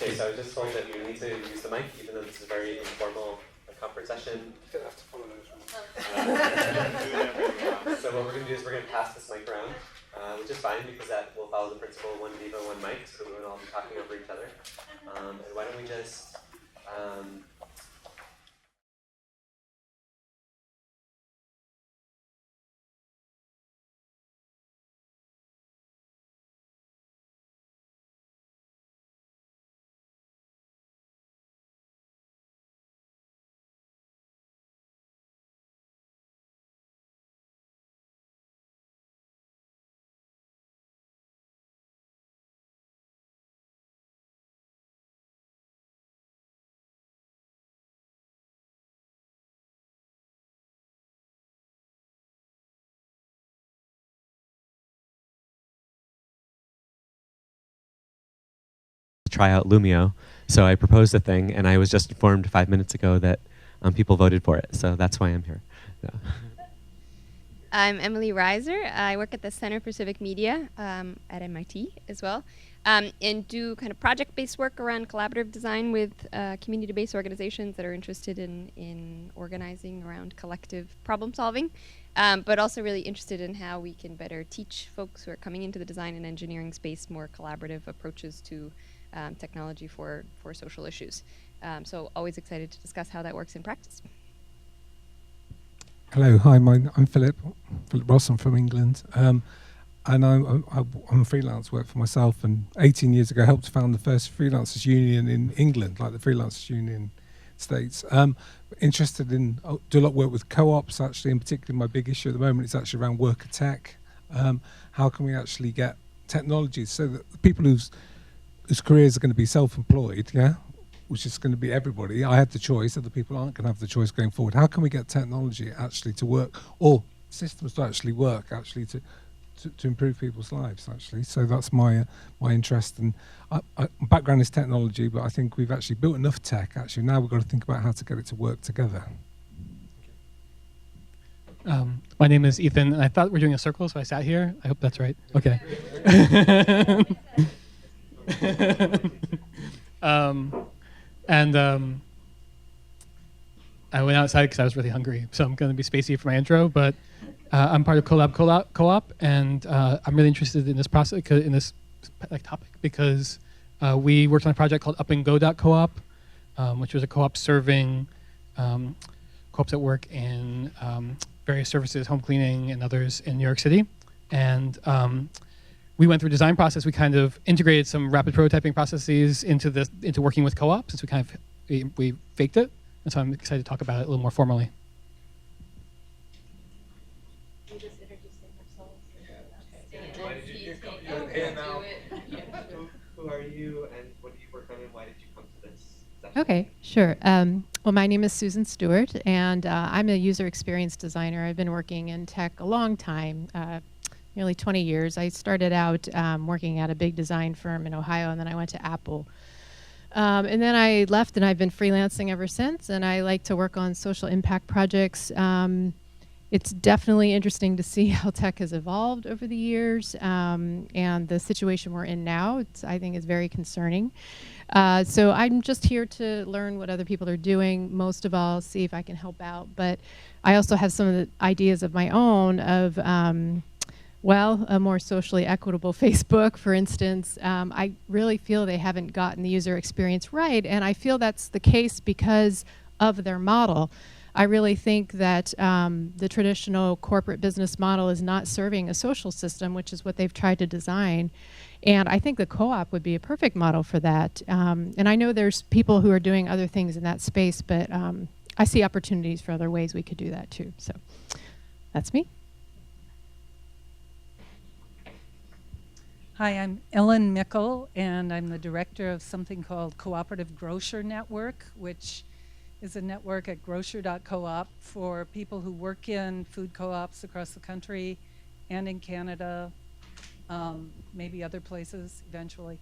Okay, so I was just told that you need to use the mic, even though this is a very informal conference session. You're gonna have to follow those rules. So what we're going to do is we're going to pass this mic around, which is fine because that will follow the principle one Viva, one mic, so that we won't all be talking over each other. And why don't we just try out Lumio. So I proposed a thing, and I was just informed 5 minutes ago that people voted for it. So that's why I'm here. Yeah. I'm Emily Reiser. I work at the Center for Civic Media at MIT as well, and do kind of project-based work around collaborative design with community-based organizations that are interested in organizing around collective problem solving, but also really interested in how we can better teach folks who are coming into the design and engineering space more collaborative approaches to technology for social issues. So always excited to discuss how that works in practice. Hello, hi, I'm Philip Ross, I'm from England, and I'm freelance work for myself, and 18 years ago helped found the first freelancers union in England, like the freelancers union in States. Interested in, do a lot of work with co-ops actually, and particularly my big issue at the moment is actually around worker tech. How can we actually get technologies so that the people whose careers are going to be self-employed, which is going to be everybody. I had the choice, other people aren't going to have the choice going forward. How can we get technology actually to work, or systems to actually work, actually to improve people's lives, actually? So that's my interest. And my background is technology, but I think we've actually built enough tech. Actually, now we've got to think about how to get it to work together. My name is Ethan, and I thought we're doing a circle, so I sat here. I hope that's right. Okay. I went outside because I was really hungry, so I'm going to be spacey for my intro. But I'm part of Collab Co-op, and I'm really interested in this process, in this topic, because we worked on a project called upandgo.coop, which was a co-op serving co-ops that work in various services, home cleaning, and others in New York City. And we went through a design process. We kind of integrated some rapid prototyping processes into working with co-ops, since we faked it. And so I'm excited to talk about it a little more formally. You just introducing ourselves. Who are you, and what do you work on, and why did you come to this session? Okay, sure. Well, my name is Susan Stewart, and I'm a user experience designer. I've been working in tech a long time, nearly 20 years. I started out working at a big design firm in Ohio, and then I went to Apple. And then I left, and I've been freelancing ever since, and I like to work on social impact projects. It's definitely interesting to see how tech has evolved over the years, and the situation we're in now, I think, is very concerning. So I'm just here to learn what other people are doing, most of all, see if I can help out. But I also have some of the ideas of my own of well, a more socially equitable Facebook, for instance. I really feel they haven't gotten the user experience right, and I feel that's the case because of their model. I really think that the traditional corporate business model is not serving a social system, which is what they've tried to design. And I think the co-op would be a perfect model for that. And I know there's people who are doing other things in that space, but I see opportunities for other ways we could do that too. So that's me. Hi, I'm Ellen Mickle, and I'm the director of something called Cooperative Grocer Network, which is a network at grocer.coop for people who work in food co-ops across the country and in Canada, maybe other places eventually,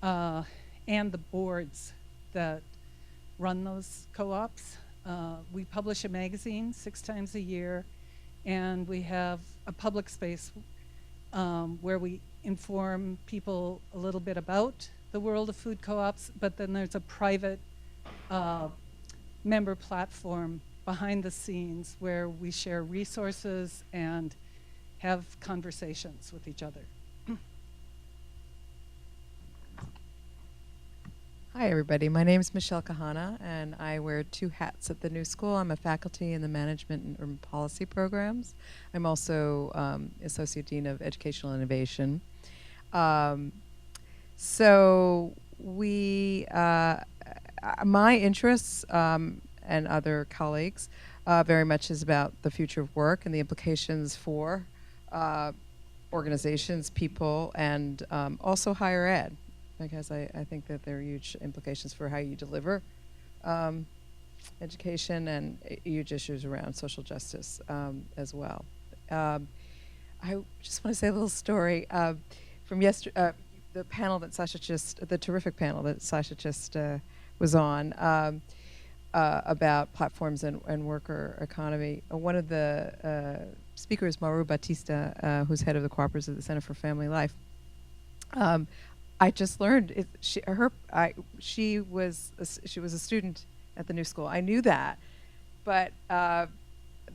and the boards that run those co-ops. We publish a magazine 6 times a year, and we have a public space where we inform people a little bit about the world of food co-ops, but then there's a private member platform behind the scenes where we share resources and have conversations with each other. Hi, everybody. My name is Michelle Kahana, and I wear two hats at the New School. I'm a faculty in the Management and Urban Policy programs. I'm also Associate Dean of Educational Innovation. So we, my interests and other colleagues very much is about the future of work and the implications for organizations, people, and also higher ed. Because I think that there are huge implications for how you deliver education and huge issues around social justice as well. I just want to say a little story from yesterday, the panel that Sasha just, the terrific panel that Sasha just was on about platforms and worker economy. One of the speakers, Maru Batista, who's head of the cooperatives at the Center for Family Life, I just learned she was a student at the New School. I knew that, but the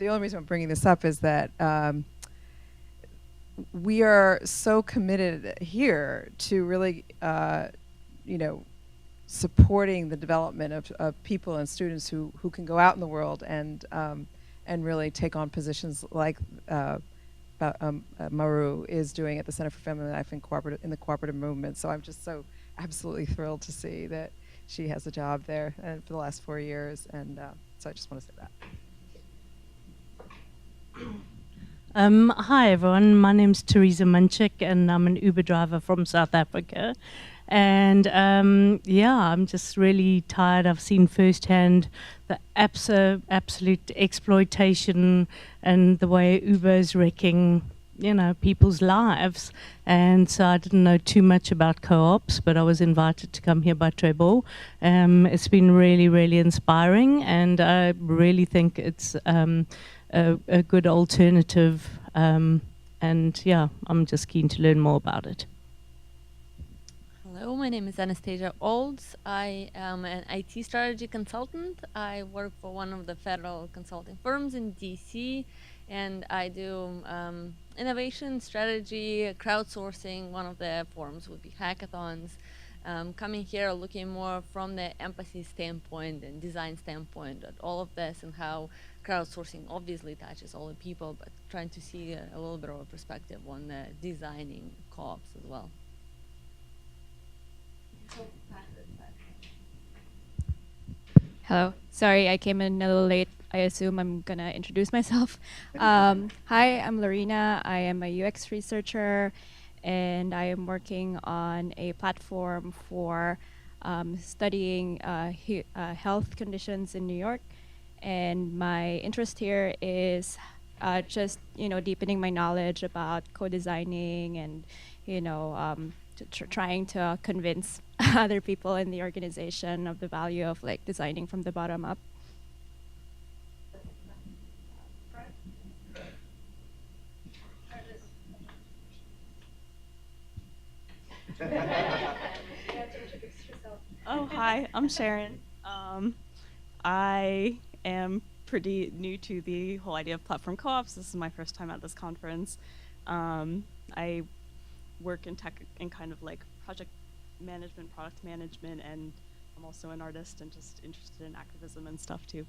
only reason I'm bringing this up is that we are so committed here to really, supporting the development of people and students who can go out in the world and really take on positions like Maru is doing at the Center for Family Life in the cooperative movement. So I'm just so absolutely thrilled to see that she has a job there for the last 4 years, and so I just want to say that. Hi everyone, my name's Teresa Munchik and I'm an Uber driver from South Africa. And I'm just really tired. I've seen firsthand the absolute exploitation and the way Uber is wrecking, people's lives. And so I didn't know too much about co-ops, but I was invited to come here by Trevor. It's been really, really inspiring, and I really think it's a good alternative. I'm just keen to learn more about it. Hello, my name is Anastasia Olds. I am an IT strategy consultant. I work for one of the federal consulting firms in DC, and I do innovation, strategy, crowdsourcing. One of the forms would be hackathons. Coming here, looking more from the empathy standpoint and design standpoint at all of this and how crowdsourcing obviously touches all the people, but trying to see a little bit of a perspective on the designing co-ops as well. Hello. Sorry, I came in a little late. I assume I'm going to introduce myself. Hi, I'm Lorena. I am a UX researcher, and I am working on a platform for studying health conditions in New York. And my interest here is just, deepening my knowledge about co-designing and, trying to convince other people in the organization of the value of designing from the bottom up. Oh, hi, I'm Sharon. I am pretty new to the whole idea of platform co-ops. This is my first time at this conference. I work in tech and kind of project management, product management, and I'm also an artist and just interested in activism and stuff too.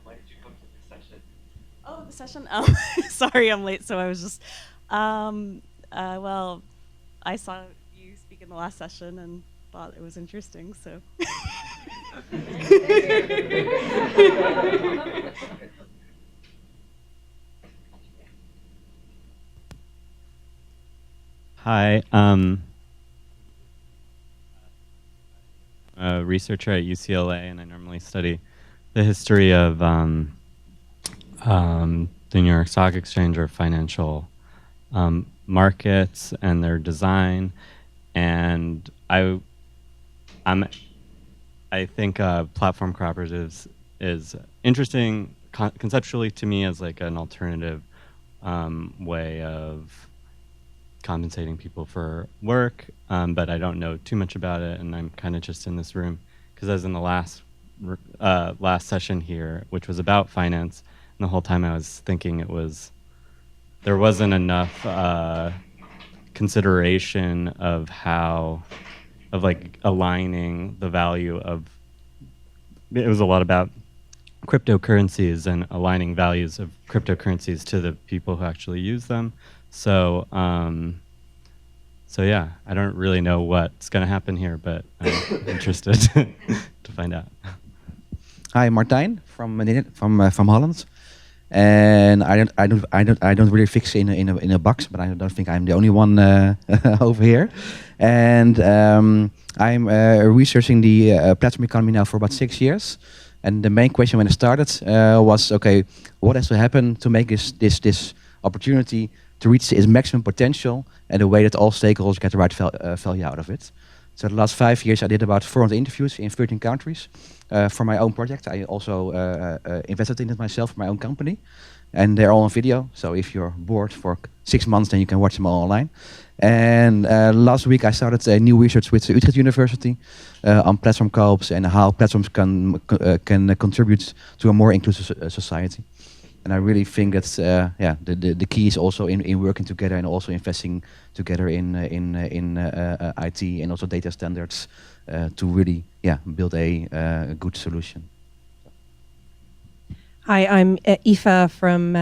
Why did you come to this session? Oh, the session? Sorry, I'm late. So I was just, well, I saw you speak in the last session and thought it was interesting, so. Hi, I'm a researcher at UCLA, and I normally study the history of the New York Stock Exchange or financial markets and their design. And I think platform cooperatives is interesting conceptually to me as an alternative way of compensating people for work, but I don't know too much about it, and I'm kind of just in this room because I was in the last session here, which was about finance, and the whole time I was thinking there wasn't enough consideration of like aligning the value of. It was a lot about cryptocurrencies and aligning values of cryptocurrencies to the people who actually use them. So, so yeah, I don't really know what's going to happen here, but I'm interested to find out. Hi, Martijn from Holland, and I don't really fix in a box, but I don't think I'm the only one over here, and I'm researching the platform economy now for about 6 years. And the main question when I started was, okay, what has to happen to make this opportunity to reach its maximum potential and a way that all stakeholders get the right value out of it. So the last 5 years I did about 400 interviews in 13 countries for my own project. I also invested in it myself for my own company. And they're all on video, so if you're bored for 6 months, then you can watch them all online. And last week I started a new research with Utrecht University on platform co-ops and how platforms can contribute to a more inclusive society. And I really think that's the key is also in working together and also investing together in IT and also data standards to really build a good solution. Hi, I'm Aoife from,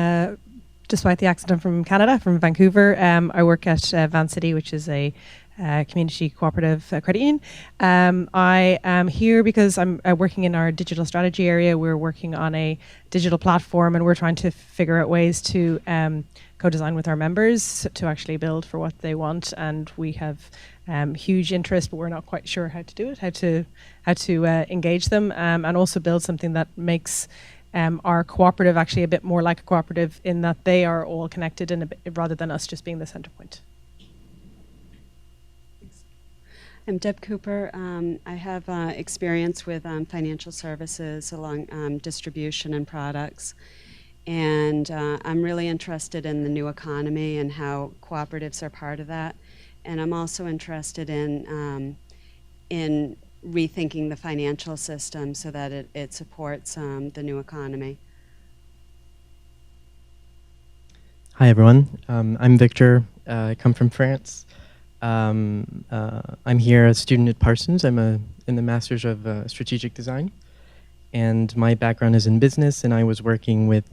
despite the accent, I'm from Canada, from Vancouver. I work at Vancity, which is a community cooperative credit union. I am here because I'm working in our digital strategy area. We're working on a digital platform and we're trying to figure out ways to co-design with our members to actually build for what they want. And we have huge interest, but we're not quite sure how to do it, how to engage them, and also build something that makes our cooperative actually a bit more like a cooperative in that they are all connected rather than us just being the center point. I'm Deb Cooper. I have experience with financial services along distribution and products. And I'm really interested in the new economy and how cooperatives are part of that. And I'm also interested in rethinking the financial system so that it supports the new economy. Hi everyone, I'm Victor. I come from France. I'm here as a student at Parsons. I'm in the Masters of Strategic Design. And my background is in business, and I was working with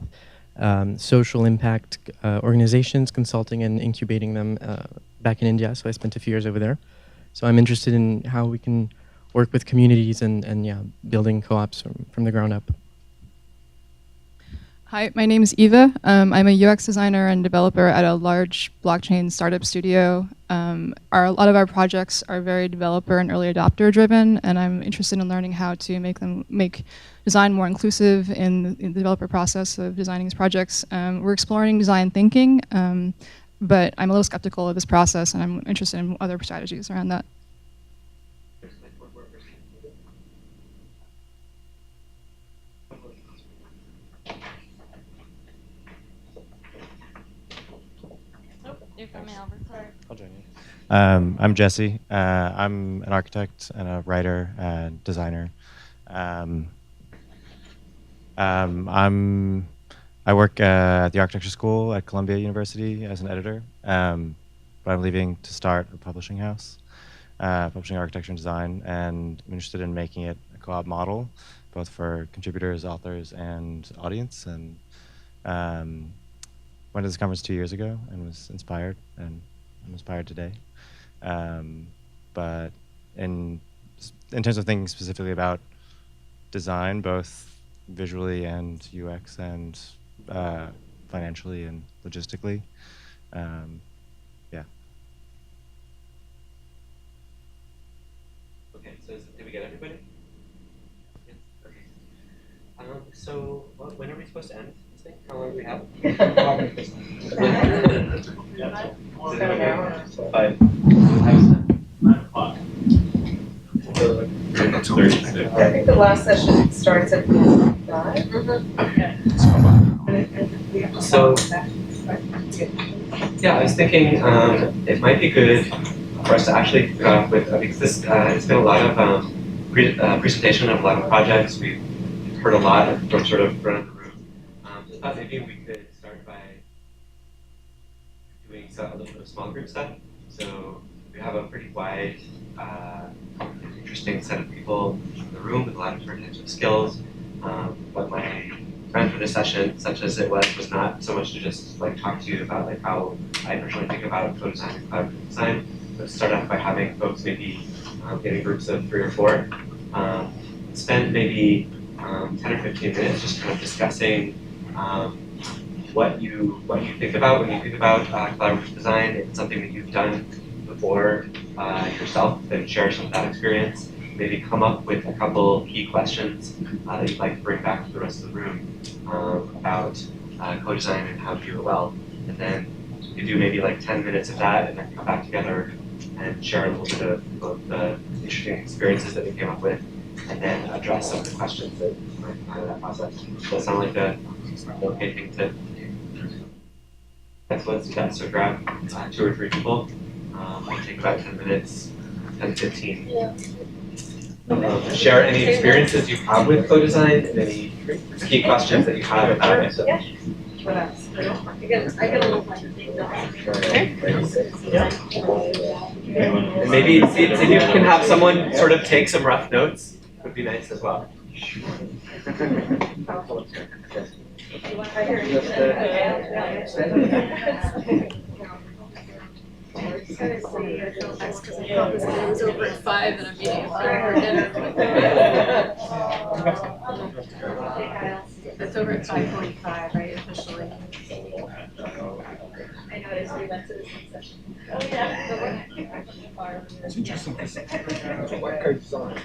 social impact organizations, consulting and incubating them back in India. So I spent a few years over there. So I'm interested in how we can work with communities and building co-ops from the ground up. Hi, my name is Eva. I'm a UX designer and developer at a large blockchain startup studio. A lot of our projects are very developer and early adopter driven, and I'm interested in learning how to make design more inclusive in the developer process of designing these projects. We're exploring design thinking, but I'm a little skeptical of this process, and I'm interested in other strategies around that. I'll join you. I'm Jesse. I'm an architect and a writer and designer. I work at the architecture school at Columbia University as an editor, but I'm leaving to start a publishing house, publishing architecture and design, and I'm interested in making it a co-op model, both for contributors, authors, and audience. And went to this conference 2 years ago and was inspired, and I'm inspired today. But in terms of thinking specifically about design, both visually and UX and financially and logistically, yeah. Okay, so did we get everybody? Yes. Okay. So when are we supposed to end this thing? How long do we have? 5. 9 o'clock. I think the last session starts at 5. Okay. So Yeah, I was thinking it might be good for us to actually kick off with, because this it's been a lot of presentation of a lot of projects. We've heard a lot from sort of around the room. So I thought maybe we could start by doing a little bit of small group stuff. So we have a pretty wide, interesting set of people in the room with a lot of different types of skills. But my plan for this session, such as it was not so much to just like talk to you about like how I personally think about co-design and collaborative design, but start off by having folks maybe get in groups of 3 or 4, spend maybe 10 or 15 minutes just kind of discussing what you think about when you think about collaborative design. If it's something that you've done before yourself, then share some of that experience. Maybe come up with a couple key questions that you'd like to bring back to the rest of the room about co-design and how to do it well. And then you do maybe like 10 minutes of that, and then come back together and share a little bit of both the interesting experiences that we came up with, and then address some of the questions that might come out of that process. Does that sound like a okay thing to? Let's do that. So grab 2 or 3 people. It'll take about 10 minutes, 10 to 15. Share any experiences you have with co-design and any key questions that you have about it. And maybe see if you can have someone sort of take some rough notes. Would be nice as well. I was over at 5 and I'm meeting for dinner. It's over at 5:45, right, officially. I noticed we went to the same session. Oh, yeah. It's interesting because it's like co-design.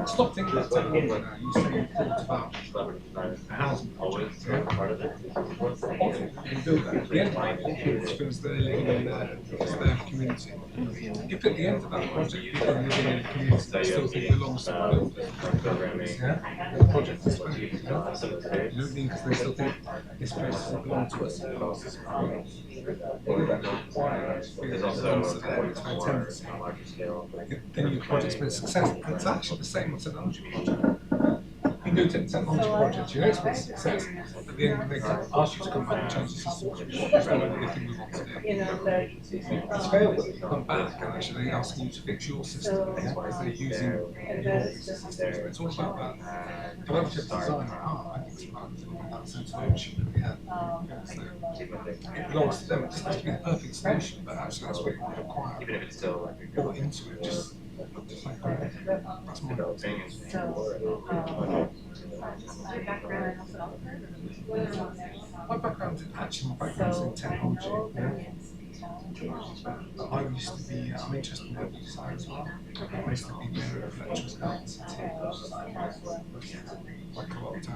Stop thinking about technology now. You say you thought about a housing project. You build that. At the end of it, it feels they're living in it's their community. If at the end of that project people are living in a community that still think belongs to the builder, the project is finished. You don't mean because they still think this place doesn't belong to us, it belongs to someone else. There's also then your project's been a success. And it's actually the same with technology project. You do technology projects, you know it's been a success. At the end, they can ask you to come back and change the system, which is the only thing we want to do. If it's failed, you come back and actually they're asking you to fix your system because they're using your systems. It's all about that. Collaborative design, I think it's about that sense of ownership that we have. So it belongs to them. It doesn't have to be the perfect solution, but actually that's what you want to acquire. Even if it's still like go into it, just like that's my opinion. My background is in technology. I used to be, I'm interested in web design as well. I used to be mayor of lecturers at AM CST. I co-opted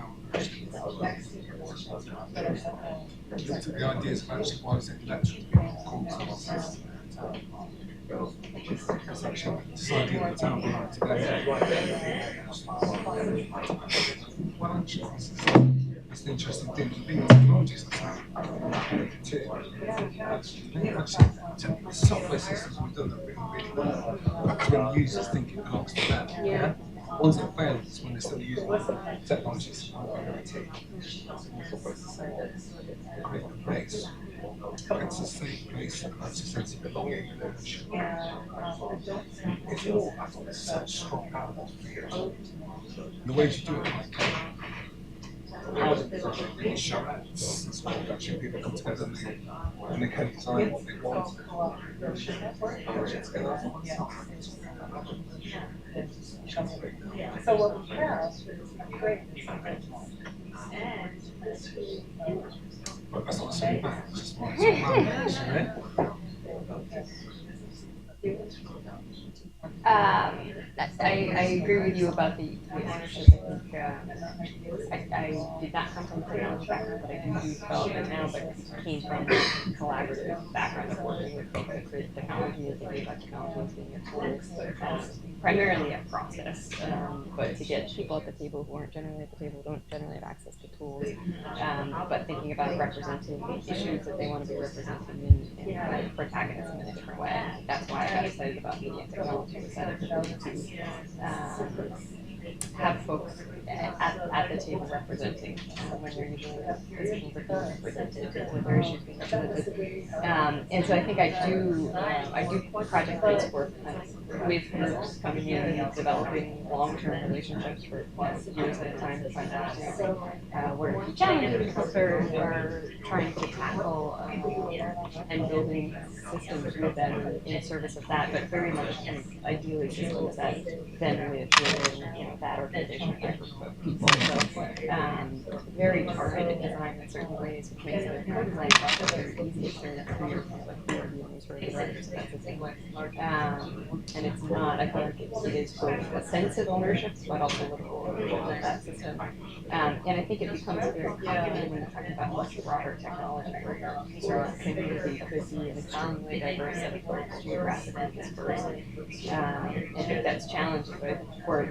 looked at the ideas of actually why was it lecturers being called to it's actually deciding on the town like today. Well, actually, it's an interesting thing to be in technologies. Actually, software systems we've done that really well. That's when users think it belongs to them. Yeah. Once it fails, it's when they're still using technologies. Create a place. It's a safe place, and that's a sense of belonging and ownership. It's all, I think, such strong elements for you. The ways you do it, like housing design, really show it. It's where actually people come together and they can design what they want. So what we have is great. But that's not so bad, it's just one right? I agree with you about the ownership. I think I did not come from a technology background, but I do development now, but came from a collaborative background of working with folks that create technology and thinking about technology as being a tool as primarily a process. But to get people at the table who aren't generally at the table, don't generally have access to tools, but thinking about representing issues that they want to be representing and protagonism in a different way. I think that's why I got excited about media and technology, was that ability to have folks at the table representing when they're usually positions of being represented with their issues being represented. And so I think I do project-based work with groups coming in, developing long-term relationships for years at a time to find out where key challenges folks are trying to tackle and building systems with them in service of that, but very much ideally systems that then live within that organization or that group of people. So very targeted design in certain ways, which makes the design process very easy. It's very clear kind of like who are the owners, who are the owners of that system. And it's not, I feel like it is both a sense of ownership, but also literal ownership of that system. And I think it becomes very complicated when you're talking about much broader technology, where your sort of community could be an extremely diverse set of folks, geographically dispersed. I think that's challenging, but for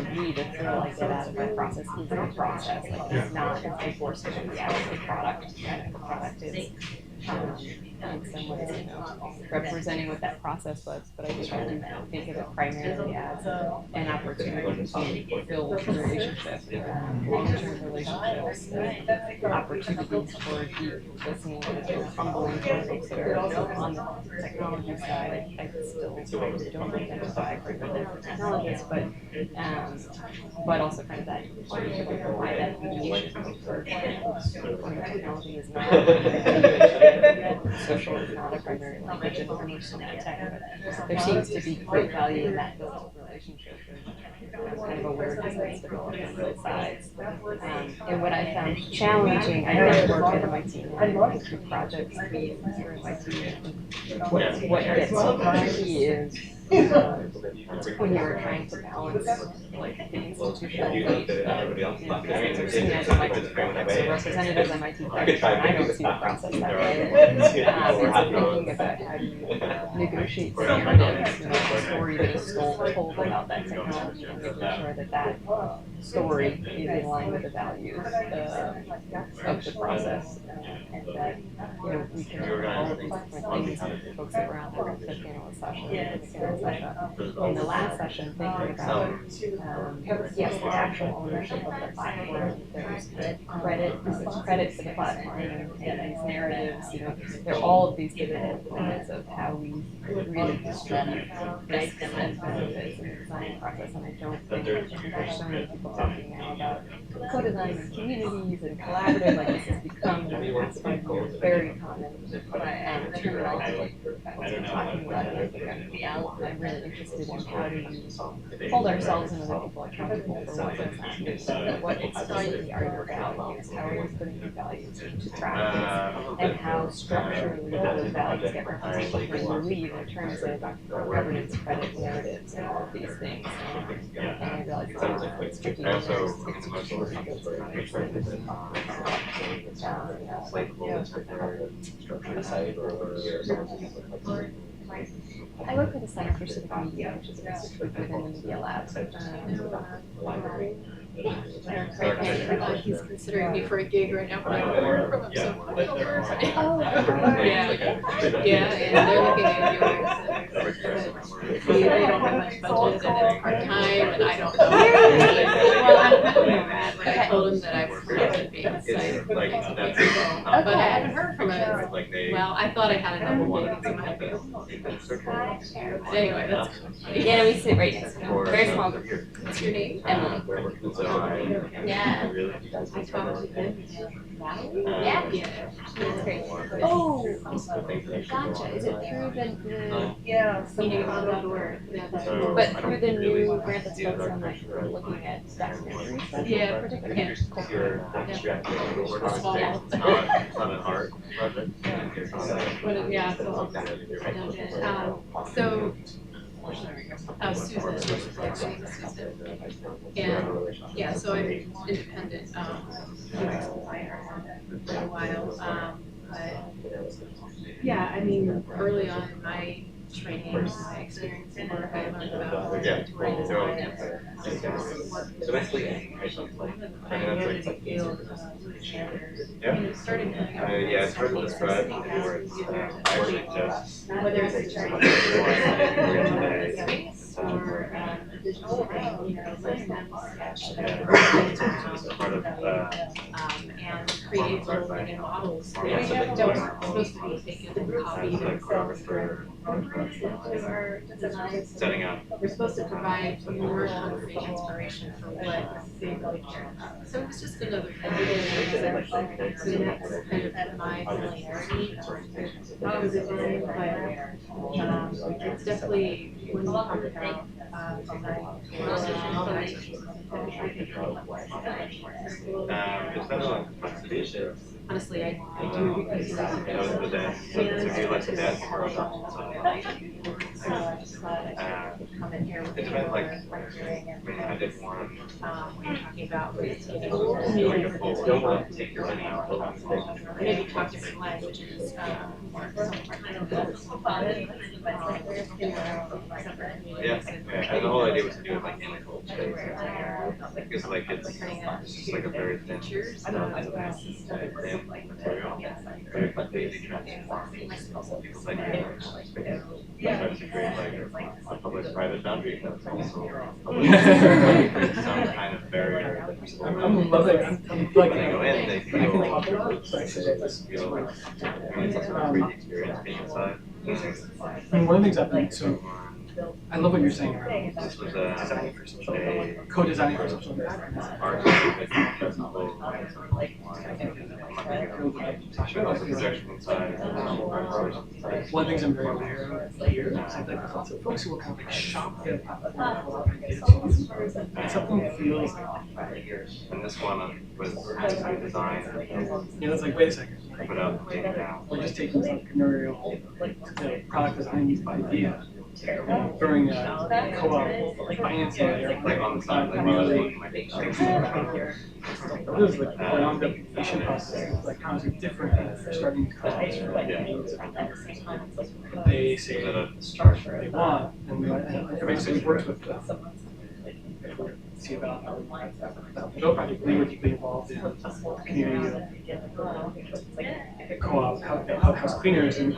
me, the thrill I get out of that process is the process. Like, it's not the enforcement of the actual product. The product is in some ways, representing what that process was, but I do think of it primarily as an opportunity to build relationships, long-term relationships, opportunities for deep listening and humbling for folks that are on the technology side. I still don't identify primarily as a technologist, but also kind of that provide that mediation for folks where the technology is not social is not a primary language, and I'm interested in that tech, but there seems to be great value in that built relationship and kind of awareness that's developed on both sides. And what I found challenging, I work at MIT now, I work through projects through MIT, and I think what gets tricky is when you're trying to balance like the institutional weight of seen as MIT projects or represented as MIT projects, and I don't see the process that way. And so thinking about how do you negotiate the narratives, the story that is told about that technology, and making sure that that story is in line with the values of the process, and that we can do all of these different things with the folks that were on the panel with Sasha and Sasha in the last session, thinking about yes, the actual ownership of the platform. There's credit for the platform and these narratives. There are all of these different components of how we really distribute risks and benefits in the design process. And I think there's so many people talking now about co-design and communities and collaborative. Like, this has become in the past 5 years very common terminology. Talking about it, I think I'm really interested in how do we hold ourselves and other people accountable for what does that mean? What explicitly are your values? How are you putting your values into practice? And how structurally those values get represented when you leave in terms of governance, credit, narratives, and all of these things. And I realize it's tricky when there's institutional egos I work with the Center for Civic Media, which is a research group within the Media Lab. He's considering me for a gig right now, but I don't work from him, so I'm over. Yeah, and they're looking at UX. They don't have much budget, and it's part-time, and I don't know. Well, I'm kind of mad when I told him that I work for a being site but I haven't heard from him. Well, I thought I had a double gig, so I had to go. But anyway, that's yeah, we sit right next to him. Very small group. What's your name? Emily. Yeah. I talked to him. Yeah. That's great. Oh, gotcha. Is it through the meeting.org? But through the new grant that's focused on like looking at documentaries stuff? Yeah, particularly. Yeah. Small. It's not an art project. But yeah, so I don't get it. So Susan. And yeah, so I'm independent UX designer for a while. But yeah, I mean, early on in my training, my experience in work, I learned about inventory design and pioneered the field of standards. And it started coming up with techniques for sitting down with users and actually, whether it's designing space or a digital thing, letting them sketch and create little mini models that don't supposed to be taken and copied and into our designs. Setting up. We're supposed to provide more concrete inspiration for what they really care about. So it was just another thing. So that's kind of my familiarity with design, but it's definitely when you talk about design honestly, I do consider come in here with the lecturing and when you're talking about maybe talk different languages. Yeah, and the whole idea was to do it like in a culture. Because like it's just like a very thin material, very completely transformed people's ideas. Try to create like a public-private boundary that's also some kind of barrier. I'm loving it. I'm like, when they go in, they feel it's also a great experience being inside. I mean, one of the things I've been so I love what you're saying around this was designing for social media, co-designing for social media. One of the things I'm very aware of here is like there's lots of folks who will kind of like shop their platform and something feels like and this one was designed. It's like, wait a second. Put out the data now. We're just taking some entrepreneurial product design idea, throwing a co-op financing layer like on the side, like it was like around the application process, like how is it different than starting co-ops for like they say they want, and everybody works with them. See about the Go project, we were deeply involved in the community of co-op, house cleaners, and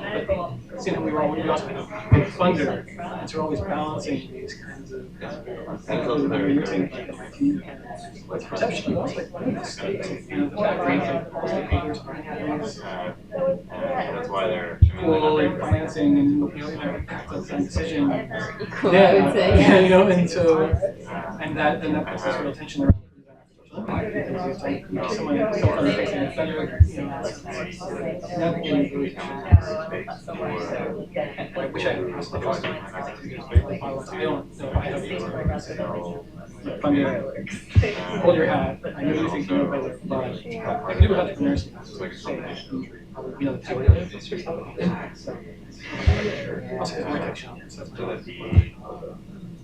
seeing we also had a big funder, and so we're always balancing these kinds of using like MIT with perception, but also like what are the stakes, the background, like all stakeholders aren't having this that's why they're cool and financing and impact of the decision. Cool, I would say, yeah. And so and that puts this real tension around someone facing a federal, navigating I wish I had asked the first time. I don't know. I have funder, hold your hat. I know you think you know better, but I do have entrepreneurs probably the tech also because we're tech shop, so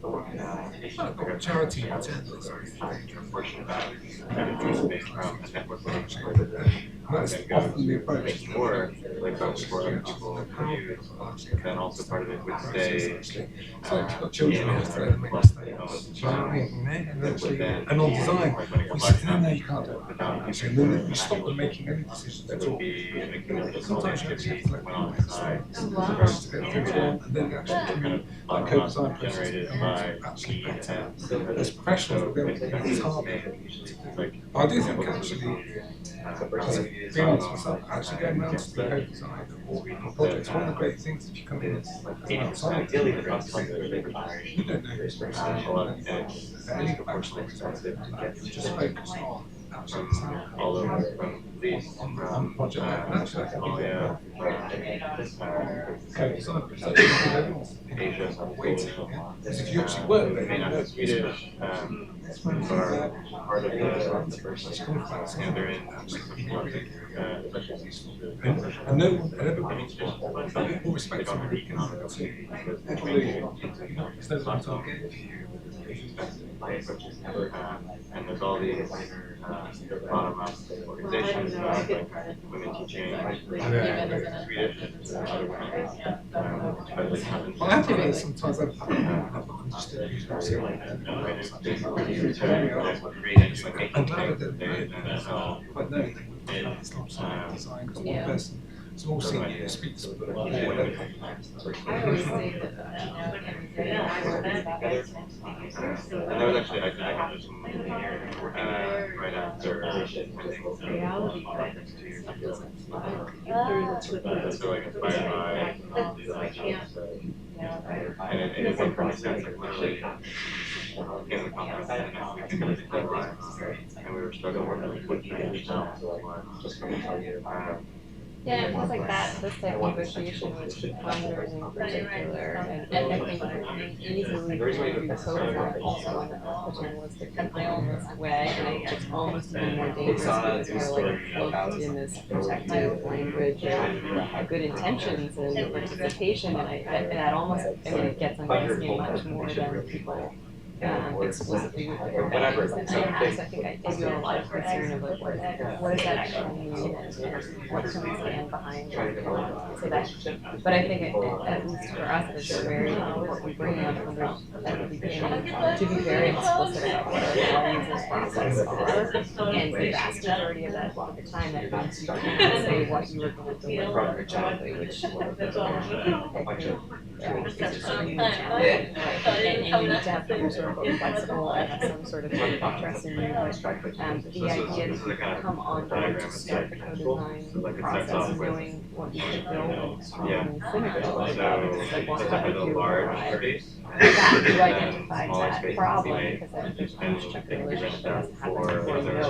that's charity that's often the approach. Or like for other people to use, then also part of it would stay. So if you've got children, you have to let them make mistakes. And on design, we say, no, you can't do it. And then you stop them making any decisions at all. Sometimes you actually have to let them make mistakes to get things wrong, and then actually like co-design process actually better. As professionals, we'll be able to make it harder. I do think actually, as a freelance myself, actually going around to the co-design or projects, one of the great things if you come in as an outsider, you don't know this person, any professional is just focused on all over on the project. And actually, I think co-design because everyone's waiting. Because if you actually work there, Swedish. part of the first and they're in especially useful. And no, and everybody, all respect to every economic there's no one to again for you. And there's all these bottom-up organizations about like women teaching Swedish to other women. But it happens. I have heard sometimes I've understood I'm glad I didn't know it. But no, it's not design, it's one person. It's all senior speaks, but whatever. I always say that and that was actually, I had this right after reality so like inspired by and it went from sense like literally in the conference and we can really feel lives and we were struggling with what you just from Yeah, it feels like that, this type of negotiation with funders in particular, and I think easily the co-design also in a paternalistic and idealist way, and it's almost even more dangerous because we're like cloaked in this protective language of good intentions and participation, and that almost, I mean, it gets under my skin much more than people explicitly with their values that they have. So I think I do have a lot of concern of like, what does that actually mean, and what can we stand behind? So that, but I think at least for us, it's very important we bring on funders at the beginning to be very explicit about what our values and process are. And the vast majority of that the time that means you can't say what you are going to deliver exactly, which I think is extremely challenging. And you need to have funders who are both flexible and have some sort of trust in you, but the idea to come on board to start the co-design process and knowing what you could build and extremely cynical about because they want to do that to identify that problem, because I think there's a huge chunk of the relationship that has to happen before you know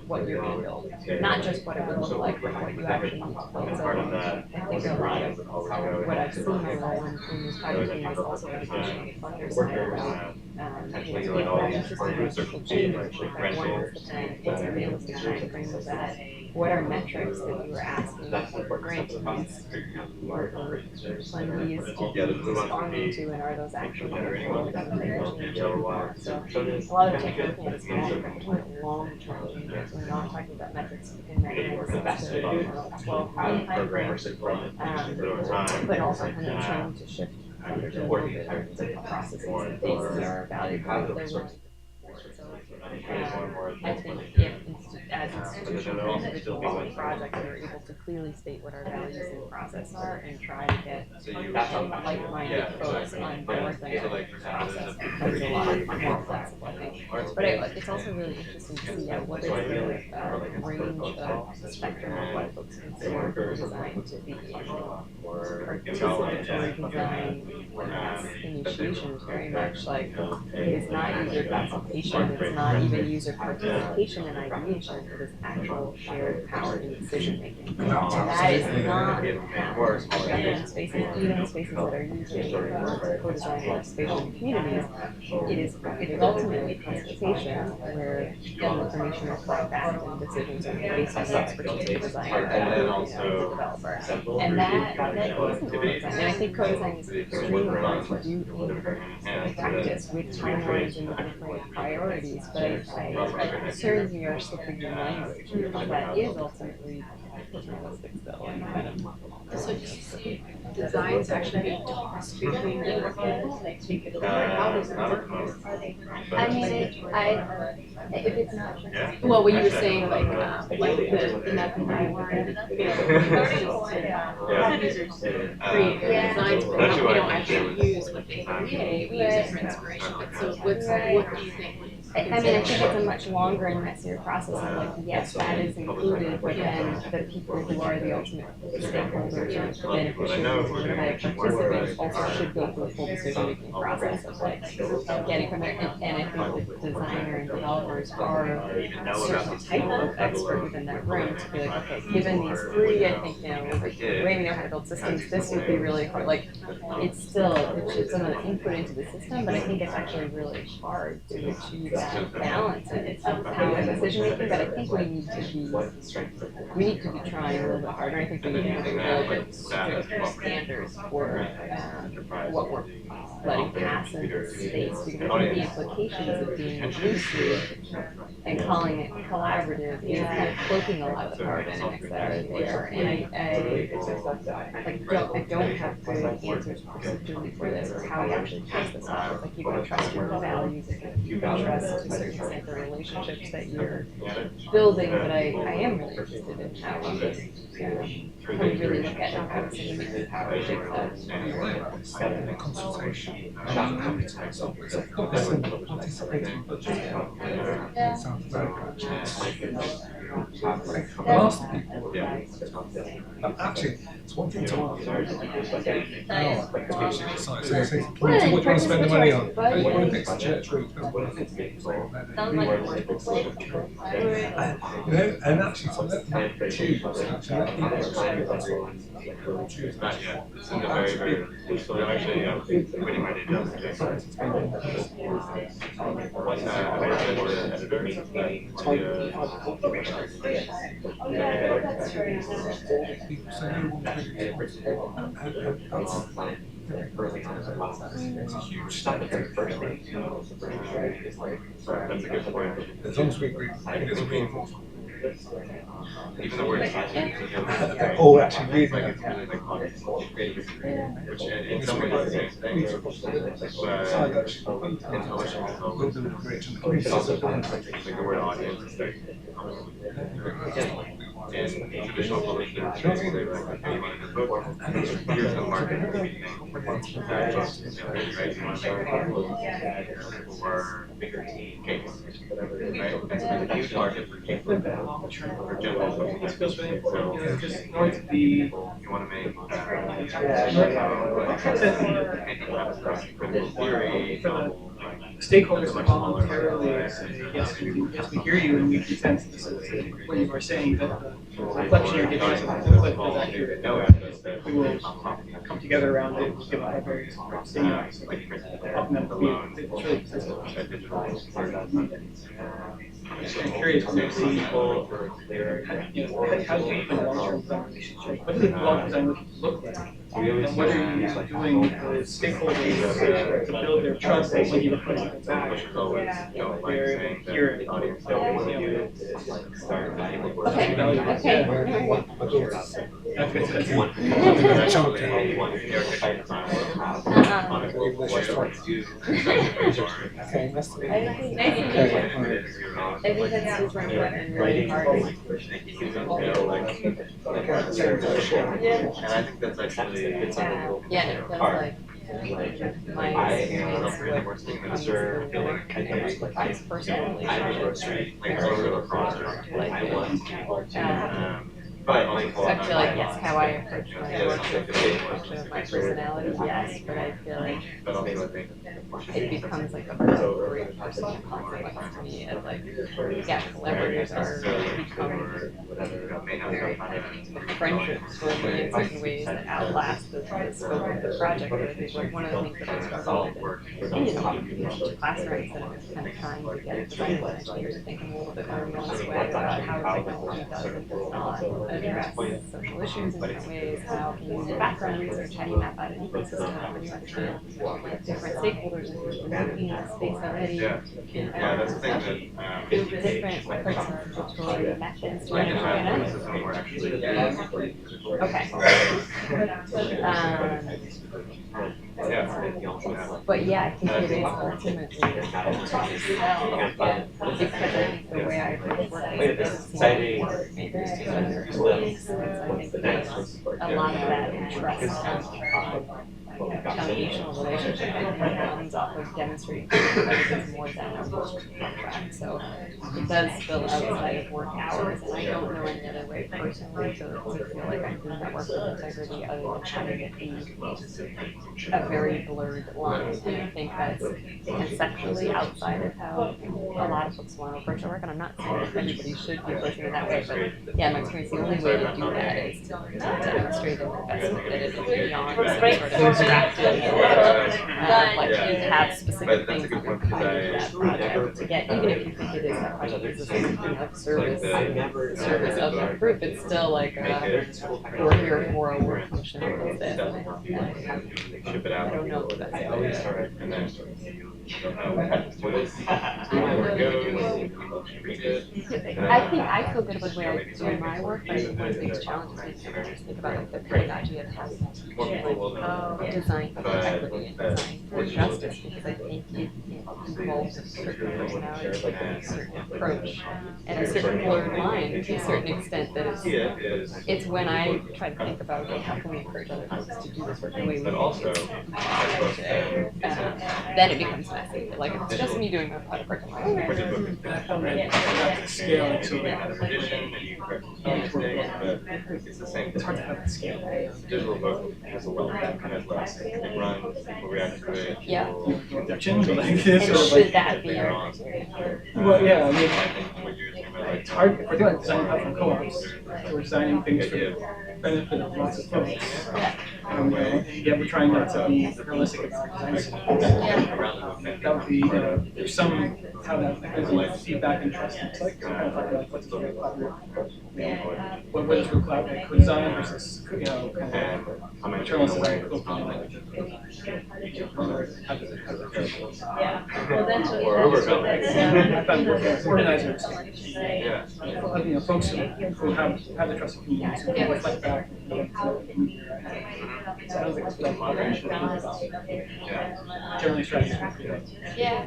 what you're going to build. Not just what it would look like, but what you actually need to build. So I think a lot of what I've seen my role in this project team is also education on the funder side about social change, like what is the plan, what's a realistic time frame of that, what are metrics that you are asking for grantees or fundees to be responding to, and are those actually going to change that you want? So a lot of the time we're looking at is long-term changes. We're not talking about metrics you can measure in a 6 to 12-month time frame, but also kind of trying to shift funders a little bit into processes that they see are valuable that they're willing to. So I think if as institutions or individuals or projects are able to clearly state what our values and process are and try to get like-minded folks on board, then the process becomes a lot more flexible, I think. But it's also really interesting to see what is the range of the spectrum of what folks consider design to be. Participatory design initiation is very much like it is not user consultation, it's not even user participation and ideation, it is actual shared power in decision making. And that is not happening in spaces, even in spaces that are using co-design workspace communities. It is ultimately consultation where information is brought back and decisions are made based on the expertise of the designer and the developer. And that isn't co-design. And I think co-design is extremely hard to do in practice with timelines and with different priorities, but concerns me are slipping in language because that is ultimately paternalistic still and kind of. So do you see designs actually being tossed between different people? They take it over. How does that work? I mean, if it's not. Well, what you were saying, like the method that you learned, have users create their designs, but they don't actually use what they create. We use it for inspiration. But so, what do you think? I mean, I think it's a much longer and messier process of like, yes, that is included, but then the people who are the ultimate stakeholders or beneficiaries like participants also should go through a full decision-making process of like getting from there. And I think the designer and developers are a certain type of expert within that room to be like, okay, given these three, I think, the way we know how to build systems, this would be really hard. Like, it's still, it's some of the input into the system, but I think it's actually really hard to achieve that balance of power and decision making. But I think we need to be trying a little bit harder. I think we need to have really good standards for what we're letting pass into space, because I think the implications of being inclusive and calling it collaborative is kind of cloaking a lot of the power dynamics that are there. And I don't have good answers procedurally for this, or how we actually pass this off. It's like you can trust your own values, you can trust to a certain extent the relationships that you're building, but I am really interested in how we really look at how decision-making power shapes up. Consultation. I'm happy to make some participating budget. Sounds very good. I'll ask the people. Actually, it's one thing to ask. So you say, what do you want to spend the money on? You want to fix the church roof. And actually, so let them choose. Actually, let people choose. Winning my day job today. It's a huge step. That's a good point. As long as we agree, it's a reinforcement. Even though we're oh, actually, really, like creative, which in some ways is the same thing. Like the word audience is very in traditional publishing, they were like, okay, you want to book, here's the market meeting, or bigger team case, right? And so there's a huge market for general publishing. So just going to be, you want to make critical theory, Stakeholders can voluntarily say, yes, we hear you, and we consent to this, what you are saying, that the reflection you're giving us is accurate. We will come together around it, give our various stimuli, helping them I'm curious to see people, how do you even long-term design relationship? What does long-term design look like? And what are you doing with stakeholders to build their trust that when you request something back, they're able to hear it, I think that's super important and really hard. And I think that's actually it's yeah, it feels like my experience with personal relationships. I feel like yes, how I approach my work is a function of my personality, yes, but I feel like it becomes like a great personal consequence to me as like, yeah, collaborators are become friendships for me in certain ways that outlast the scope of the project. I think like one of the things that I struggle with in classrooms that I'm kind of trying to get design engineers to think in a little bit more nuanced way about how technology does and does not address social issues in different ways, how can you do background research, how do you map out an ecosystem, how do you understand different stakeholders and who's been working in the space already, that's the thing that different participatory methods to okay. But yeah, I think it is ultimately because I think the way I approach work is exciting. I think a lot of that trust comes from foundational relationship that comes off of demonstrating that it's more than a work contract. So it does spill outside of work hours, and I don't know any other way personally to feel like I'm doing the work with integrity other than having it be a very blurred line. And I think that's conceptually outside of how a lot of folks want to approach their work. And I'm not saying that everybody should be approaching it that way, but yeah, in my experience, the only way to do that is to demonstrate an investment that it is beyond some sort of abstracted like you have specific things that are behind that project to get, even if you think it is that project is a service of that group, it's still like we're here for a work function. It's this. I don't know the best way. I think I feel good about the way I do my work, but I think one of the biggest challenges is to just think about like the pedagogy of how to design for equity and design for justice, because I think it involves a certain personality, a certain approach, and a certain blurred line to a certain extent that it's when I try to think about, okay, how can we encourage other folks to do this work the way we do it, then it becomes messy. Like if it's just me doing my project work, I'm like, scale to it's the same. It's hard to have the scale. Digital book has a lot of that kind of less. It runs, people react to it. Yeah. Objections, but like and should that be your well, yeah, I mean, it's hard. If we're doing design platform co-ops, we're designing things for the benefit of lots of folks. Yeah, we're trying not to be realistic about our design solutions. That would be, there's some how that mechanism feedback and trust looks like. So kind of talk about what's real collaborative, what is real collaborative co-design versus kind of material design with open language. How does it organizers, folks who have the trusted communities who can reflect back. Sounds like it's real collaboration. Generally, strategies. Yeah.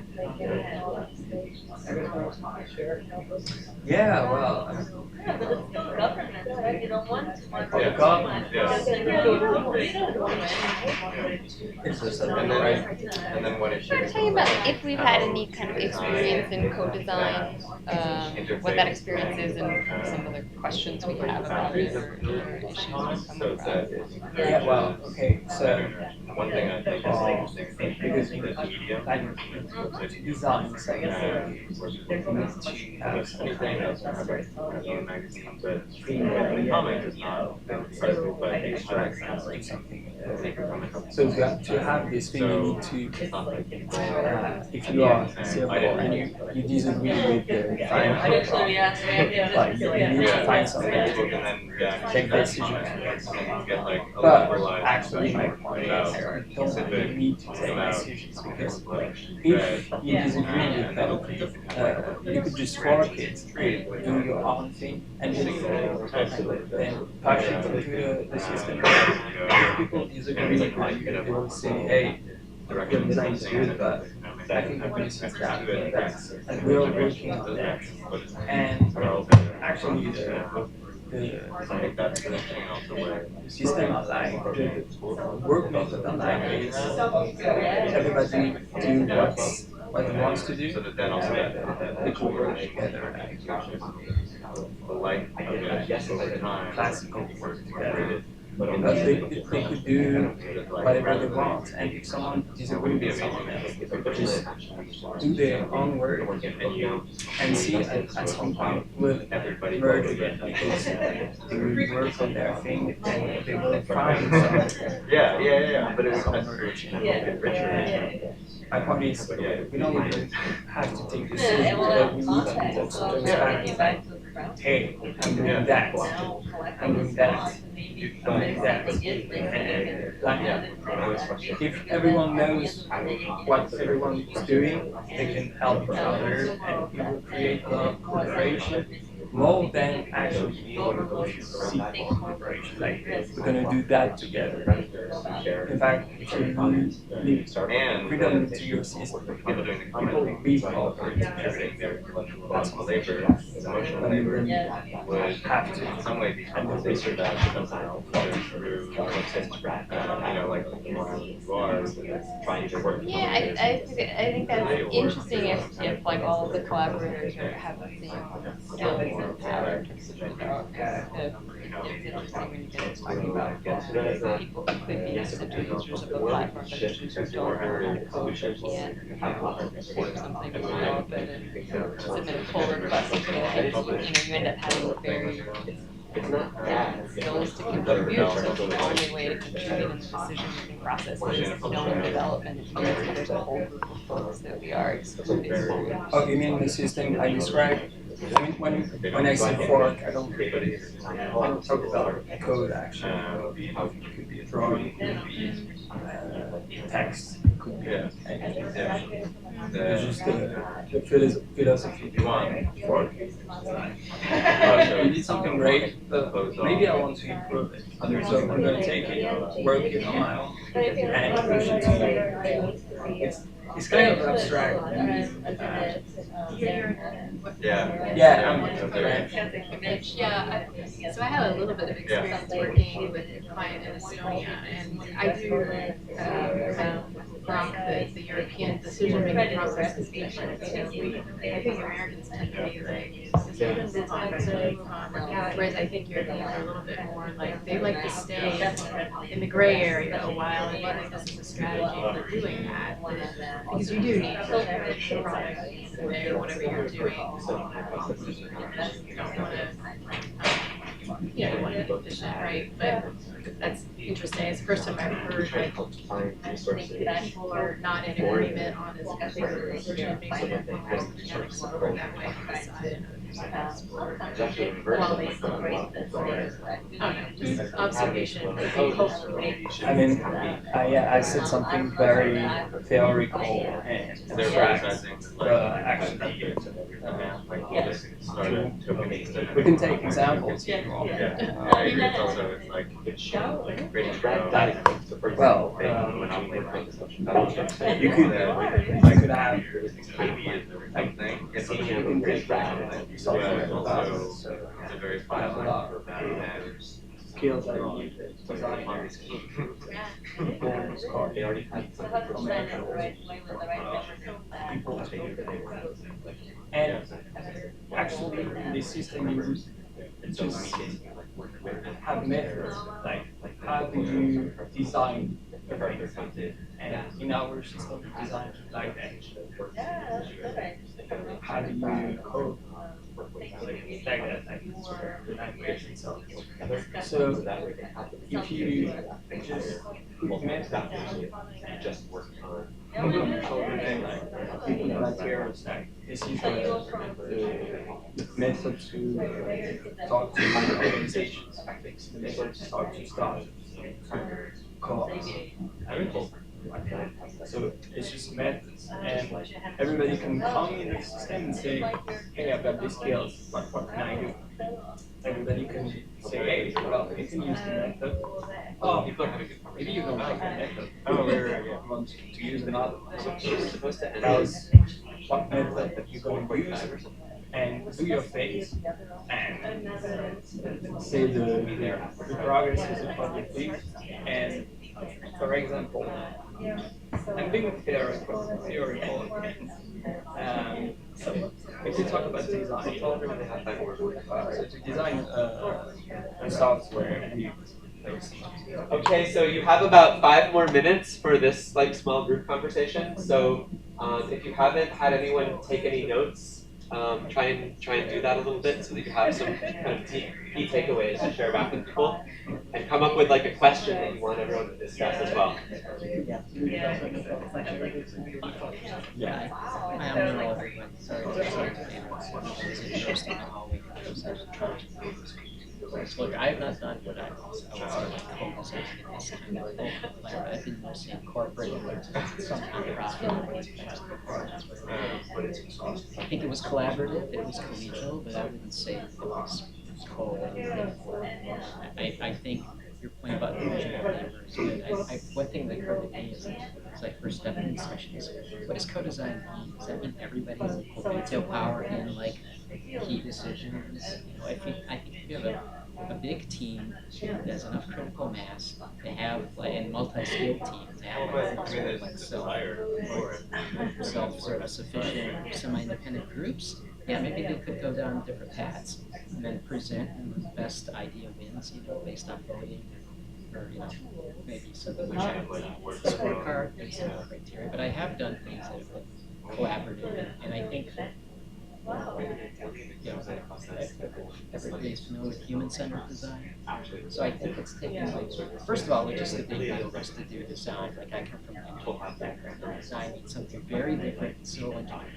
Yeah, well. And then what Can you tell me about if we've had any kind of experience in co-design, what that experience is, and some of the questions we have about it or issues we come across? Yeah, well, okay, so one thing I think is because in the media, to design, so you need to have some kind of magazine, but comment is not so, but extract something. So to have this thing, you need to, if you are civil and you disagree with the final product, like you need to find something to take decisions. But actually, my point is, you don't really need to take decisions because if you disagree with them, you could just work it, do your own thing, and then push it into the system. If people disagree, they will say, hey, your design is good, but I think you're missing that and that, and we're all working on that. And actually, the system online, the work method online is everybody do what he wants to do, so that they could work together. Classical work together. They could do whatever they want, and if someone disagrees with someone else, they could just do their own work and see at some point will merge again because they will work on their thing and they will find some but it will merge and get richer. My point is, we don't even have to take decisions, but we need to be also transparent. Hey, I'm doing that. I'm doing that. I'm doing that. And like, if everyone knows what everyone is doing, they can help each other, and it will create a lot of cooperation. more than actually being able to push seek collaboration. Like we're gonna do that together. In fact, if you leave freedom to your system, people will be cooperate together. That's on labor is emotional labor would have to in some way be kind of research that somehow through like the one you are trying to work. Yeah, I think that's interesting if like all of the collaborators have the same skills and power in terms of development. It's interesting when you get into talking about people who could be essential users of the platform, but users who don't know how to code or can't report something and develop it and submit a pull request and things. You end up having very skills to contribute. So the only way to contribute in the decision-making process is knowing development. It means that there's a whole group of folks that we are excluded. Oh, you mean the system I described? I mean, when I say fork, I don't talk about code actually. It could be drawing, it could be text, it could be anything. It's just the philosophy behind fork. We did something great, but maybe I want to improve it. So I'm going to take it, work it on my own, and push it to you. It's kind of abstract. Yeah, so I have a little bit of experience working with a client in Estonia, and I do rock the European decision-making process is patient. So I think Americans tend to be like, decision, move on. Whereas I think Europeans are a little bit more like, they like to stay in the gray area a while, and I think this is a strategy for doing that. Because you do need to product there, whatever you're doing. You don't want to, you want to be efficient, right? But that's interesting. It's the first time I've heard that people are not in agreement on this decision-making that way on the side. While they celebrate this, just observation. I mean, I said something very theoretical and abstract, actually, we can take examples if you want. Well, you could have software classes, so I have a lot of skills I need to design goals, and actually the system is just have methods, like how do you design the thing? And in our system we design it like that. How do you code like that, like the language itself? So if you just put methods and just work on everything, like you put materials, like this is the method to talk to organizations, the method to talk to staff, co-ops, people. So it's just methods, and everybody can come in the system and say, hey, I've got these skills, what can I do? Everybody can say, hey, well, you can use the method. Oh, maybe you don't like the method. You want to use another one. So you're supposed to browse what method you're going to use and do your phase and say the progress is a project phase. And for example, I'm being theoretical again. So if we talk about design, so to design a software, Okay, so you have about 5 more minutes for this small group conversation. So if you haven't had anyone take any notes, try and do that a little bit so that you have some kind of key takeaways to share back with people, and come up with a question that you want everyone to discuss as well. Yeah, I am neural, but sorry to interesting how we look, I have not done what I would say coops in this kind of role, but I've been mostly incorporating some nonprofit. I think it was collaborative, it was collegial, but I wouldn't say it was I think your point about original flavor is good. One thing that occurred to me is I first stepped in sessions. What does co-design mean? Does that mean everybody has equal veto power in like key decisions? You know, I think if you have a big team that has enough critical mass to have like a multi-skilled team to have like self sort of sufficient or semi-independent groups, yeah, maybe they could go down different paths and then present and the best idea wins, you know, based on voting or you know, maybe some scorecard based on criteria. But I have done things that have been collaborative and I think you know, everybody's familiar with human-centered design. So I think it's taken like, first of all, it's just a big deal just to do design. Like I come from an engineering background, and design means something very different than civil engineering.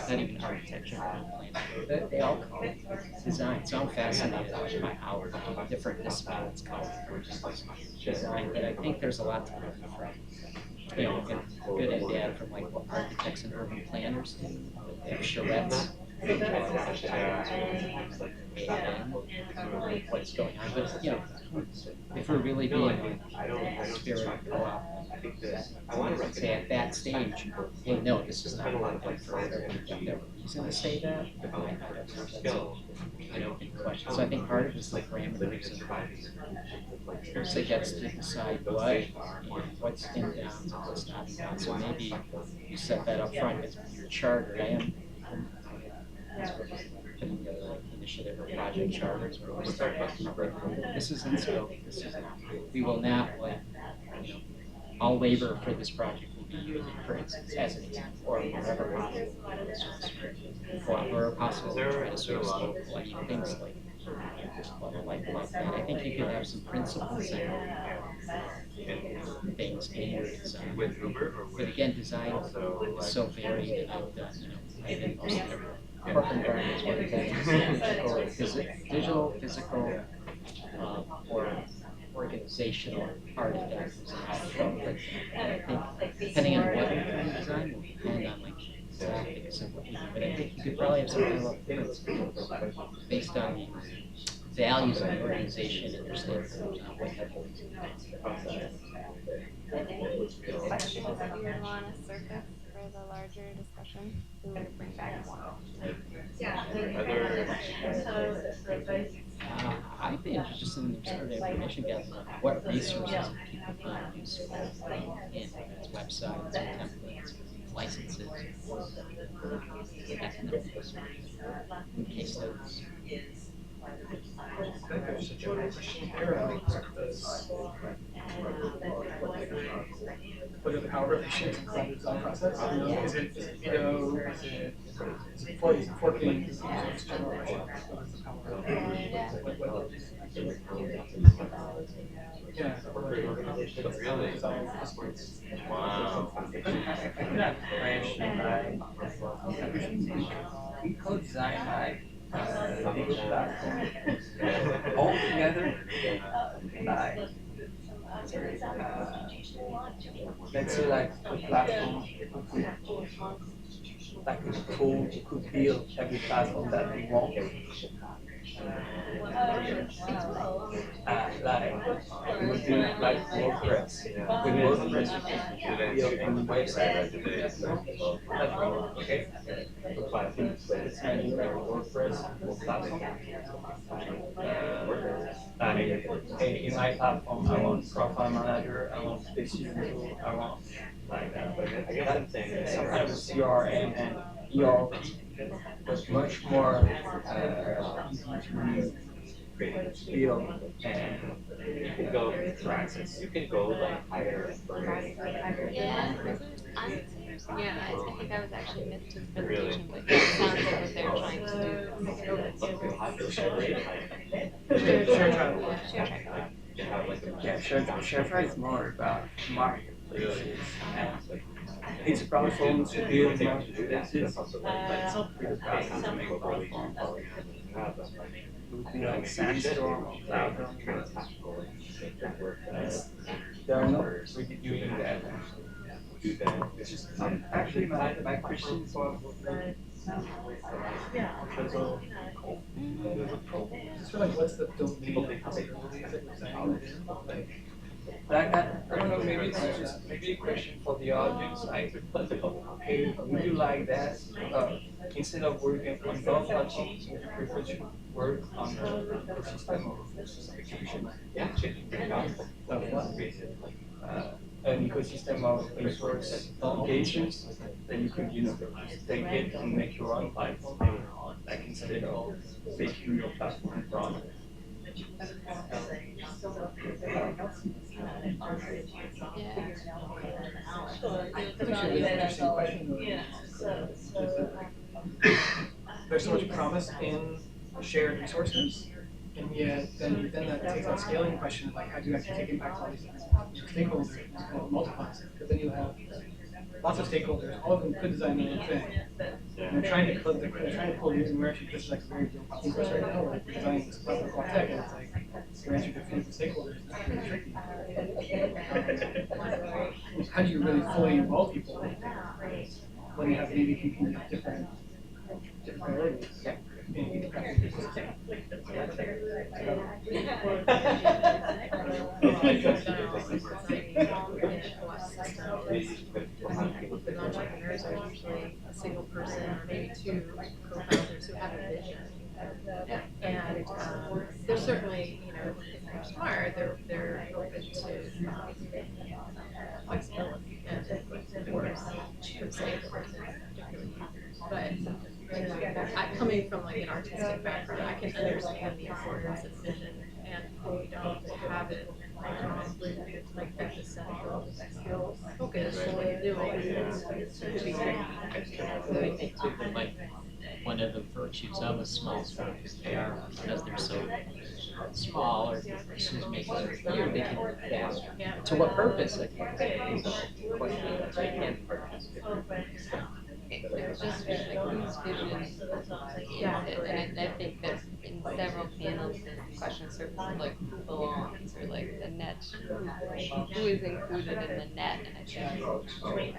Not even architecture, planning. They all call it design. So I'm fascinated by how different disciplines call it design. But I think there's a lot to learn from you know, good and bad from like what architects and urban planners do. They have charrettes. What's going on, but you know, if we're really being in the spirit of co-op, I want to say at that stage, hey, no, this is not working for whatever reason to say that. I don't know. That's an open question. So I think part of it is the parameters of it gets to decide what and what's in bounds and what's not in bounds. So maybe you set that up front as your charter. I am putting together like initiative or project charters where we start with this is in scope, this is not. We will not like you know, all labor for this project will be used, for instance, as an example, or wherever possible. Wherever possible, we try to sort of scope like things like that. I think you could have some principles and things in your design. But again, design is so varied and I've done, you know, I think most of the corporate environments where it's digital, physical, or organizational artifacts is not appropriate. And I think depending on what you're trying to design will depend on like the topics of what you do. But I think you could probably have some high-level principles based on the values of the organization and your stakeholders on what type of Questions that you would want to surface for the larger discussion? We would bring back more. I'd be interested in sort of information gathering on what resources are people being useful in, whether it's websites, templates, licenses, case studies. What are the power relations in the design process? You know, is it veto? Is it forking? Is it just general question? What is the power? Yeah. We co-design like big platform all together. Like let's say like a platform like a tool could build every platform that we want. Like we would do like WordPress. With WordPress you can build any website. Okay. Let's say like WordPress platform. In my platform, I want profile manager, I want decision tool, I want like some kind of a CRM and ERP, but much more easy to build and you can go like higher. Yeah, I think I was actually missed his presentation, but it sounds like what they're trying to do. Share is more about marketplaces and it's a platform to build marketplaces. It's not really about to make a platform. It would be like Sandstorm or Cloud. They are not really doing that. Actually, my question for just for like what's the domain of possibilities that we're designing within? Like I don't know, maybe it's just maybe a question for the audience. Like, hey, would you like that? Instead of working on Docker teams, would you prefer to work on an ecosystem of execution of what? An ecosystem of open source applications that you could, just take it and make your own platform, like instead of making your platform run. That's actually a really interesting question. There's so much promise in shared resources, and yet then that takes that scaling question of like how do you actually take impact on all these different stakeholders and kind of multiplies it, because then you have lots of stakeholders, all of them could design their own thing. And they're trying to pull you, and we're actually, this is like a very real problem for us right now, where we're designing this platform called tech, and it's like your answer to a few different stakeholders, and that's really tricky. How do you really fully involve people when you have maybe competing different priorities? With entrepreneurs, there's usually a single person or maybe two co-founders who have a vision. And they're certainly, if they're smart, they're open to flexibility and of course for stakeholders and particular users. But I'm coming from like an artistic background. I can understand the importance of vision, and if you don't have it like that essential focus on what you're doing, it's going to be great. So I think too that like one of the virtues of a small firm is because they're so small, or the person who's making it huge, they can move faster. To what purpose? I think It's just like whose vision is it? And I think that in several panels the question surfaces like who belongs, or like the net, who is included in the net. And I think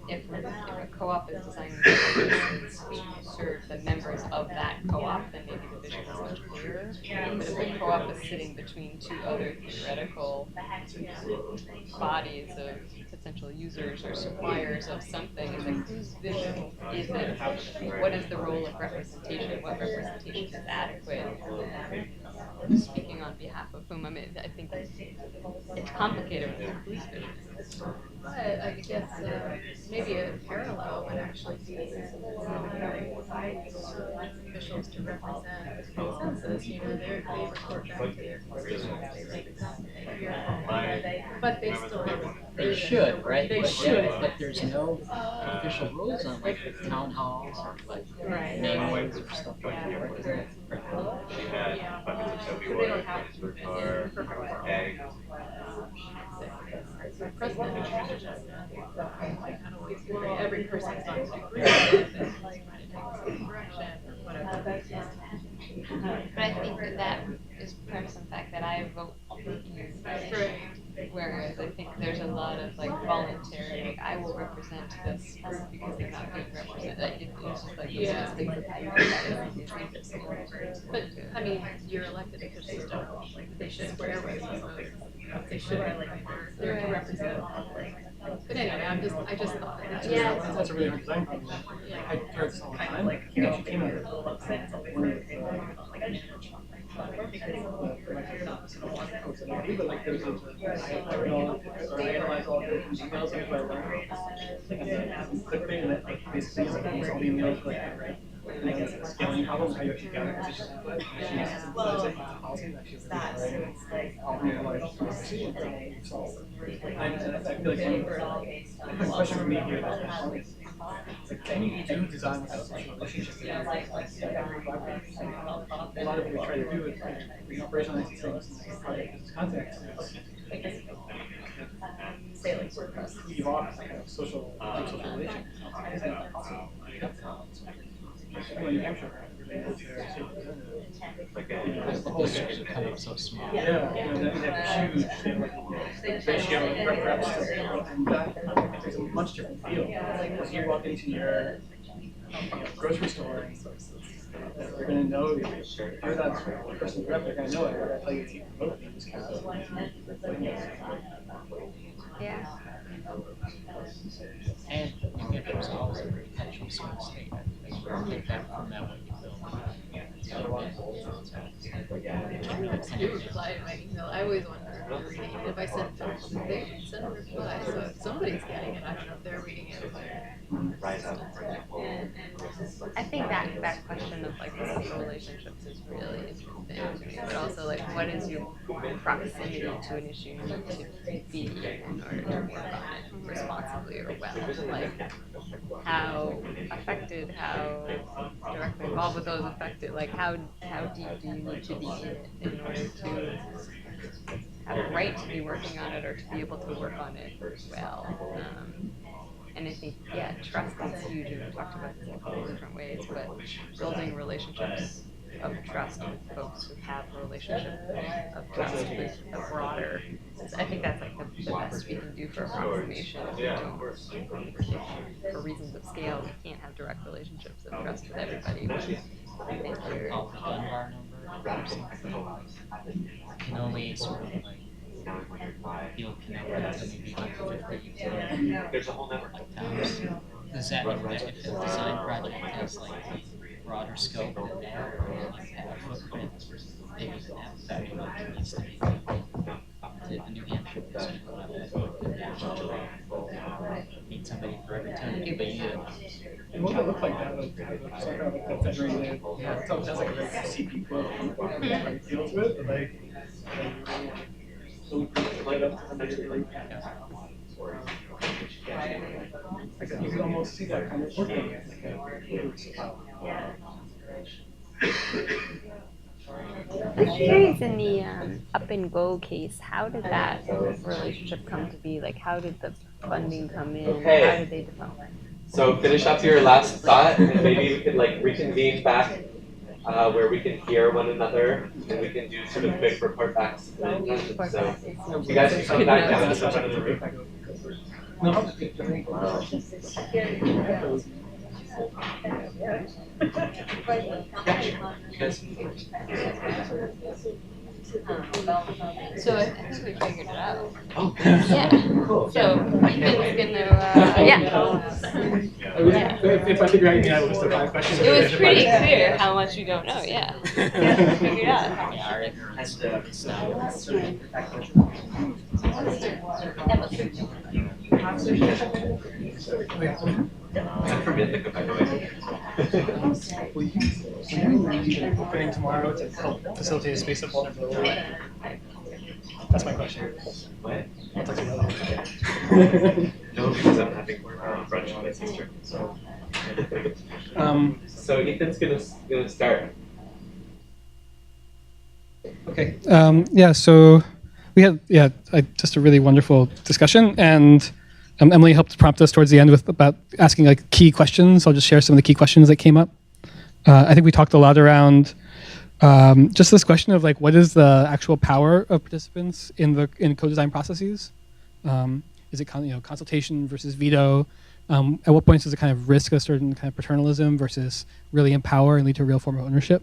if a co-op is designing services to serve the members of that co-op, then maybe the vision is much clearer. But if the co-op is sitting between two other theoretical bodies of potential users or suppliers of something, it's like whose vision is it? What is the role of representation? What representation is adequate? Speaking on behalf of whom, I mean, I think it's complicated with complete vision. But I guess maybe a parallel would actually be officials to represent the consensus. They report back to their constituents. They make but they still they should, right? They should. But there's no official rules on like town halls or like manuals or stuff like that. Yeah. So they don't have to in a perfect world. President every person's not going to agree with it, but trying to take some direction or whatever. But I think that is perhaps the fact that I vote for you. Whereas I think there's a lot of like voluntary, like I will represent this group because they're not being represented. Like, it's just like But I mean, you're elected officials don't. They should share with us. They should they're to represent the public. But anyway, I just thought that. That's a really hard design problem. I heard this all the time. Like, she came out of but like there's I read all or I analyze all the emails that I learned and clickbait, and like basically it's like almost all the emails collected, right? And I guess it's scaling problems, how you actually gather position input, actually synthesize it into policy, and actually really all the large conversations that we've solved. And I feel like the question for me here is like, can you do design without social relationships? A lot of what we try to do is we operationalize these things in like a project business context. Leave off kind of social relations. New Hampshire, because the whole districts are kind of so small. Yeah, they have huge. ratio of reps to people, and there's a much different feel. Like when you walk into your grocery store, they're going to know if you're that person's rep, they're going to know it. They're going to tell you to keep remotely. Just kind of Yeah. And if there's always a potential swing state, take that from that what you build. I never reply to my email. I always wonder if they're reading it. If I send them, they should send a reply. So if somebody's getting it, I don't know if they're reading it. I think that question of like social relationships is really interesting to me, but also like what is your proximity to an issue you need to be in order to work on it responsibly or well? Like how affected, how directly involved with those affected, like how deep do you need to be in it in order to have a right to be working on it or to be able to work on it well? And I think, yeah, trust is huge, and we talked about this in a couple of different ways, but building relationships of trust with folks who have a relationship of trust with a broader, I think that's like the best we can do for approximation. If we don't, for reasons of scale, we can't have direct relationships of trust with everybody, but I think you're... Can only sort of like feel connected to maybe 150 There's a whole network. Does that mean that if a design project has like a broader scope than that, or like have a footprint bigger than that needs to be the New Hampshire district level meet somebody for every time you and what would it look like to have a federated, yeah, it sounds like a very CP feel to it, but like you can almost see that kind of working as like I'm curious in the Up and Go case, how did that relationship come to be? Like, how did the funding come in? Okay. How did they develop? So finish up your last thought, and maybe we could like reconvene back where we can hear one another, and we can do sort of quick report backs. So you guys can come back down to the front of the room. So I think we figured it out. Oh, yeah. Cool. So Ethan's gonna, If I figure out you have a list of 5 questions. It was pretty clear how much you don't know, yeah. Figured out. Opening tomorrow to help facilitate a space of vulnerability. That's my question. What? I'll talk to you later. No, because I'm having brunch with my sister. So Ethan's gonna start. Okay. So we had just a really wonderful discussion, and Emily helped prompt us towards the end with about asking like key questions. I'll just share some of the key questions that came up. I think we talked a lot around just this question of like what is the actual power of participants in co-design processes? Is it consultation versus veto? At what points does it kind of risk a certain kind of paternalism versus really empower and lead to a real form of ownership?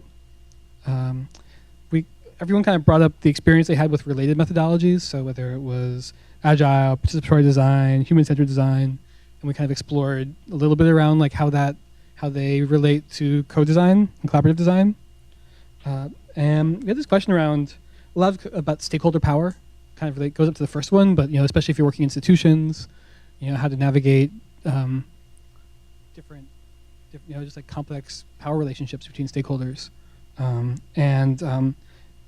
Everyone kind of brought up the experience they had with related methodologies, so whether it was agile, participatory design, human-centered design, and we kind of explored a little bit around like how they relate to co-design and collaborative design. And we had this question around a lot about stakeholder power, kind of goes up to the first one, but especially if you're working institutions, how to navigate different just like complex power relationships between stakeholders,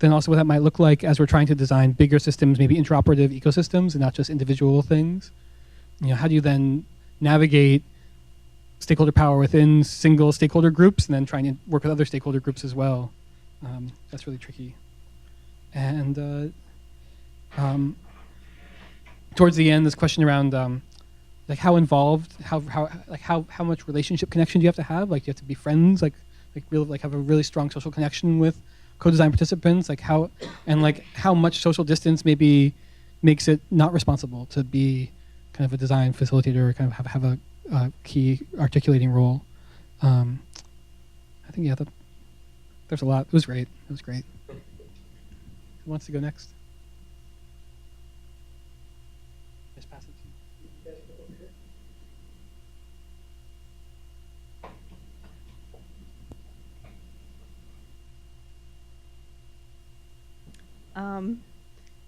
then also what that might look like as we're trying to design bigger systems, maybe interoperative ecosystems and not just individual things. How do you then navigate stakeholder power within single stakeholder groups and then trying to work with other stakeholder groups as well? That's really tricky. And towards the end, this question around like how involved, how much relationship connection do you have to have? Like, do you have to be friends? Like have a really strong social connection with co-design participants? Like how much social distance maybe makes it not responsible to be kind of a design facilitator or kind of have a key articulating role. I think, yeah, there's a lot. It was great. It was great. Who wants to go next? Just pass it to you.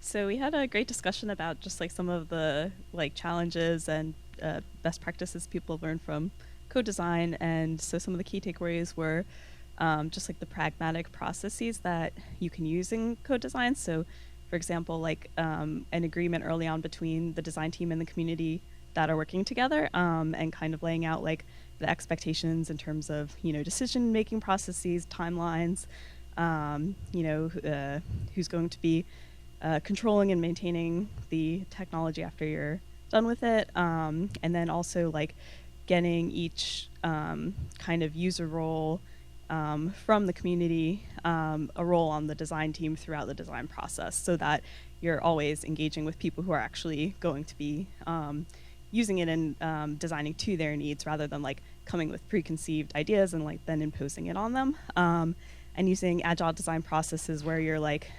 So we had a great discussion about just like some of the like challenges and best practices people have learned from co-design, and so some of the key takeaways were just like the pragmatic processes that you can use in co-design. So, for example, like an agreement early on between the design team and the community that are working together, and kind of laying out like the expectations in terms of decision-making processes, timelines, who's going to be controlling and maintaining the technology after you're done with it, and then also like getting each kind of user role from the community a role on the design team throughout the design process, so that you're always engaging with people who are actually going to be using it and designing to their needs, rather than like coming with preconceived ideas and like then imposing it on them. And using agile design processes where you're like,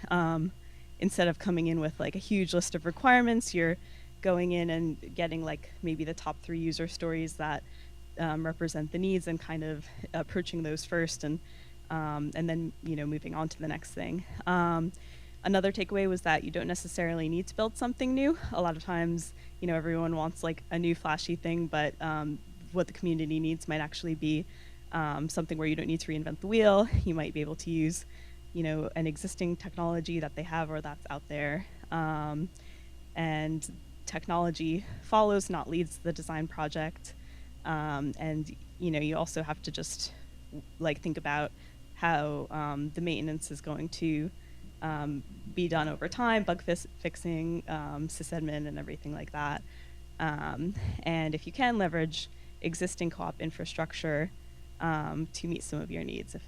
instead of coming in with like a huge list of requirements, you're going in and getting like maybe the top 3 user stories that represent the needs, and kind of approaching those first, and then moving on to the next thing. Another takeaway was that you don't necessarily need to build something new. A lot of times, everyone wants like a new flashy thing, but what the community needs might actually be something where you don't need to reinvent the wheel. You might be able to use, an existing technology that they have or that's out there. And technology follows, not leads the design project. And you also have to just like think about how the maintenance is going to be done over time, bug fixing, sysadmin, and everything like that. And if you can, leverage existing co-op infrastructure to meet some of your needs. If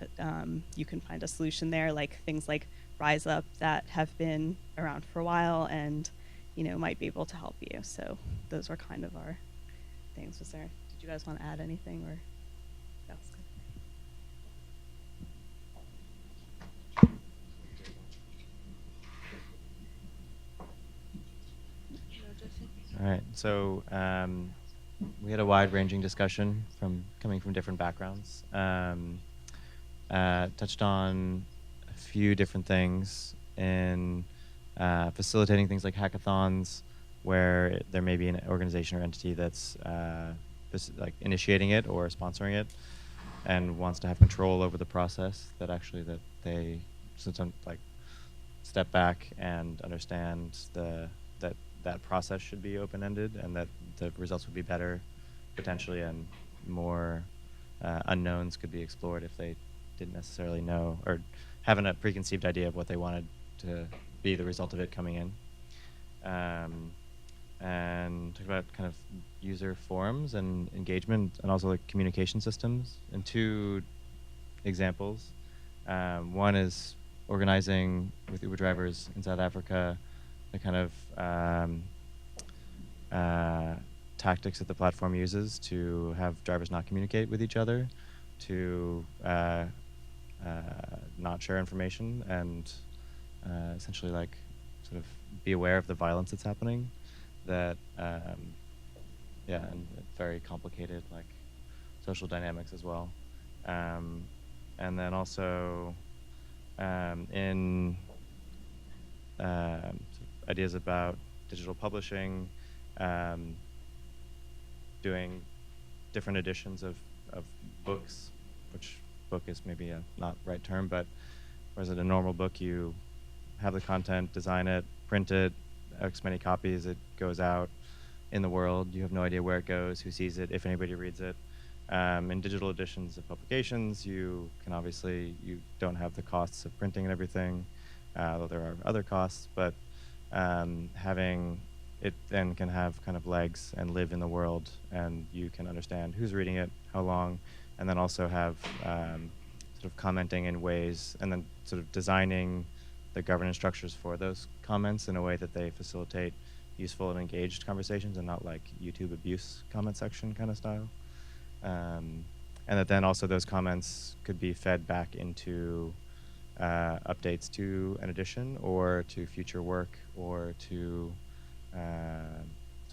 you can find a solution there, like things like Rise Up that have been around for a while and might be able to help you. So those were kind of our things. Did you guys want to add anything, or that was good? All right, so we had a wide-ranging discussion coming from different backgrounds. Touched on a few different things in facilitating things like hackathons, where there may be an organization or entity that's like initiating it or sponsoring it, and wants to have control over the process. That they like step back and understand that process should be open-ended, and that the results would be better potentially, and more unknowns could be explored if they didn't necessarily know or having a preconceived idea of what they wanted to be the result of it coming in. And talk about kind of user forums and engagement, and also like communication systems in 2 examples. One is organizing with Uber drivers in South Africa the kind of tactics that the platform uses to have drivers not communicate with each other, to not share information, and essentially like sort of be aware of the violence that's happening. That and very complicated like social dynamics as well. And then also in ideas about digital publishing, doing different editions of books, which book is maybe a not right term, but whereas in a normal book you have the content, design it, print it, X many copies, it goes out in the world. You have no idea where it goes, who sees it, if anybody reads it. In digital editions of publications, you don't have the costs of printing and everything, though there are other costs, but having it then can have kind of legs and live in the world, and you can understand who's reading it, how long, and then also have sort of commenting in ways, and then sort of designing the governance structures for those comments in a way that they facilitate useful and engaged conversations and not like YouTube abuse comment section kind of style. And that then also those comments could be fed back into updates to an edition or to future work or to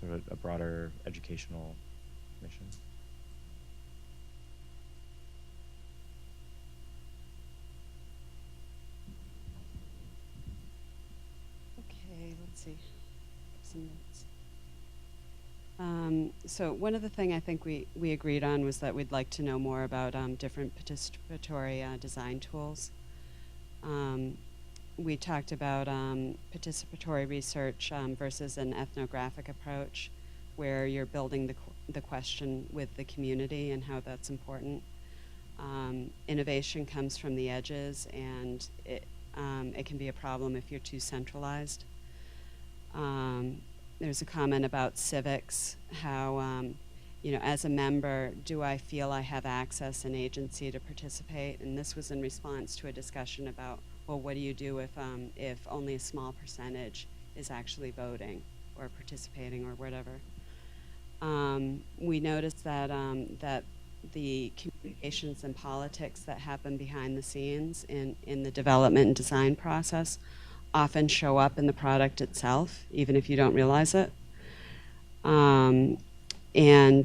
sort of a broader educational mission. Okay, let's see. Some notes. So one of the things I think we agreed on was that we'd like to know more about different participatory design tools. We talked about participatory research versus an ethnographic approach, where you're building the question with the community and how that's important. Innovation comes from the edges, and it can be a problem if you're too centralized. There's a comment about civics, how, as a member, do I feel I have access and agency to participate? And this was in response to a discussion about, well, what do you do if only a small percentage is actually voting or participating or whatever? We noticed that that the communications and politics that happen behind the scenes in the development and design process often show up in the product itself, even if you don't realize it. And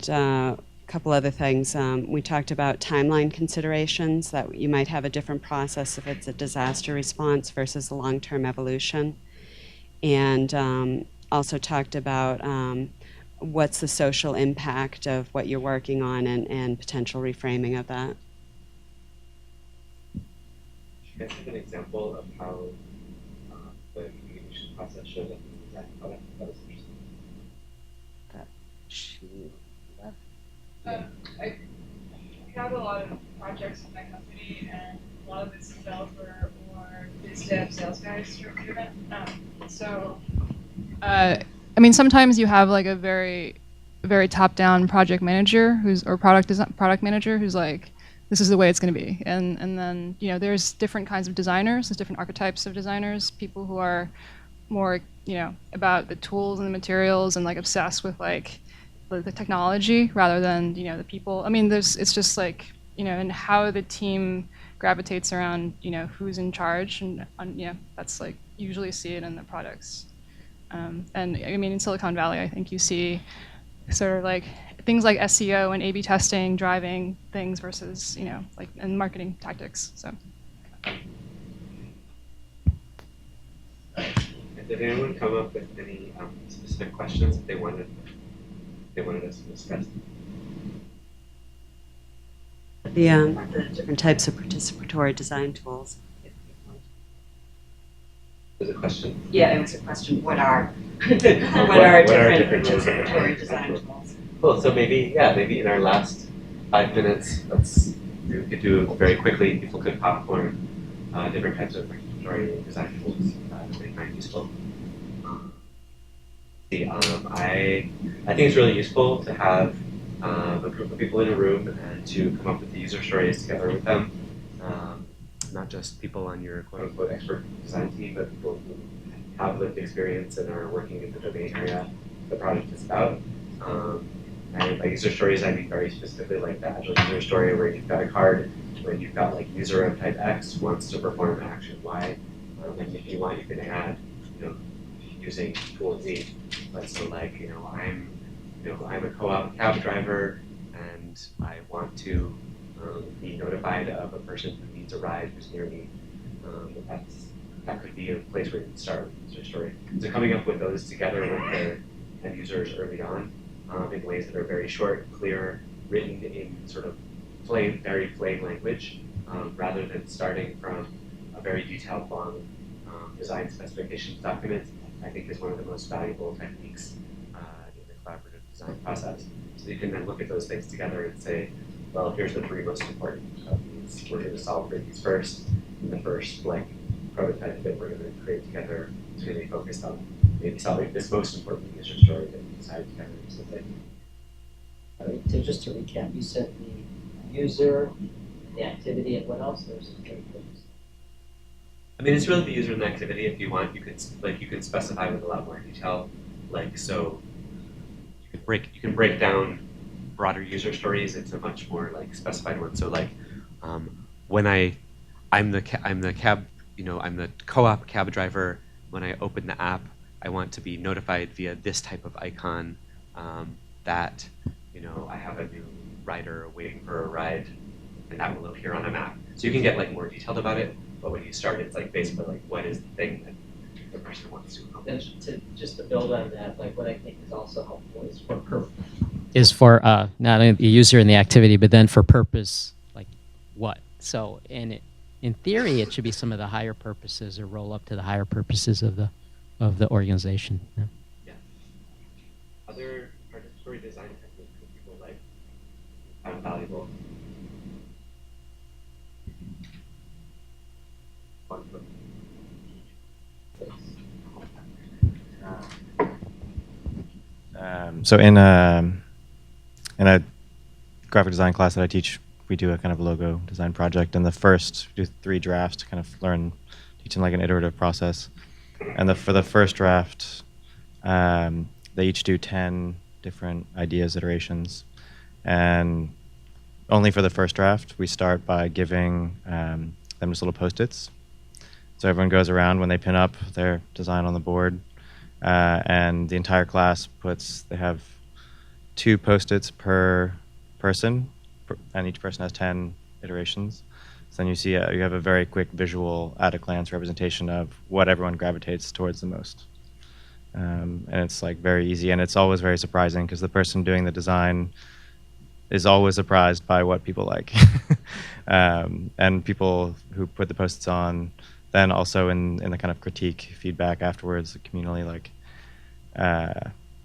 a couple other things. We talked about timeline considerations, that you might have a different process if it's a disaster response versus a long-term evolution. And also talked about what's the social impact of what you're working on and potential reframing of that. You guys have an example of how the communication process shows up in the design product? That was interesting. We have a lot of projects in my company, and a lot of it's developer or biz dev sales guys driven. I mean, sometimes you have like a very top-down project manager product manager who's like, this is the way it's going to be, and then there's different kinds of designers, there's different archetypes of designers, people who are more about the tools and the materials and like obsessed with like the technology rather than the people. I mean, it's just like and how the team gravitates around who's in charge, and that's like usually see it in the products. And I mean, in Silicon Valley, I think you see sort of like things like SEO and A/B testing driving things versus like and marketing tactics. So. Did anyone come up with any specific questions that they wanted us to discuss? The different types of participatory design tools. There's a question. Yeah, it was a question. What are different participatory design tools? Cool. So maybe in our last 5 minutes, we could do very quickly. People could popcorn different types of participatory design tools that they find useful. I think it's really useful to have a group of people in a room and to come up with the user stories together with them. Not just people on your quote-unquote expert design team, but people who have lived experience and are working in the domain area the project is about. And by user stories, I mean very specifically like the Agile user story where you've got a card where you've got like user of type X wants to perform action Y. And if you want, you can add, using tool Z. But so like, I'm a co-op cab driver and I want to be notified of a person who needs a ride who's near me. That could be a place where you can start with user story. So coming up with those together with the end users early on in ways that are very short, clear, written in sort of very plain language, rather than starting from a very detailed, long design specifications document, I think is one of the most valuable techniques in the collaborative design process. So you can then look at those things together and say, well, here's the 3 most important of these. We're going to solve for these first. And the first prototype that we're going to create together is going to be focused on maybe solving this most important user story that we decided together. So just to recap, you said the user, the activity, and what else? There's 3 things. I mean, it's really the user and the activity. If you want, you could specify with a lot more detail. Like, so you can break down broader user stories into much more like specified ones. So like, when I'm the cab, I'm the co-op cab driver. When I open the app, I want to be notified via this type of icon that I have a new rider waiting for a ride, and that will appear on a map. So you can get like more detailed about it. But when you start, it's like basically like what is the thing that the person wants to accomplish. Just to build on that, like what I think is also helpful is for not only the user and the activity, but then for purpose, like what. So in theory, it should be some of the higher purposes or roll up to the higher purposes of the organization. Yeah. Yeah. Other participatory design techniques that people like found valuable. So in a graphic design class that I teach, we do a kind of logo design project, and the first we do 3 drafts to kind of teaching like an iterative process. And for the first draft, they each do 10 different ideas, iterations, and only for the first draft, we start by giving them just little Post-its. So everyone goes around when they pin up their design on the board, and the entire class they have 2 Post-its per person, and each person has 10 iterations. So then you have a very quick visual, at-a-glance representation of what everyone gravitates towards the most. And it's like very easy, and it's always very surprising because the person doing the design is always surprised by what people like. And people who put the Post-its on, then also in the kind of critique feedback afterwards, communally, like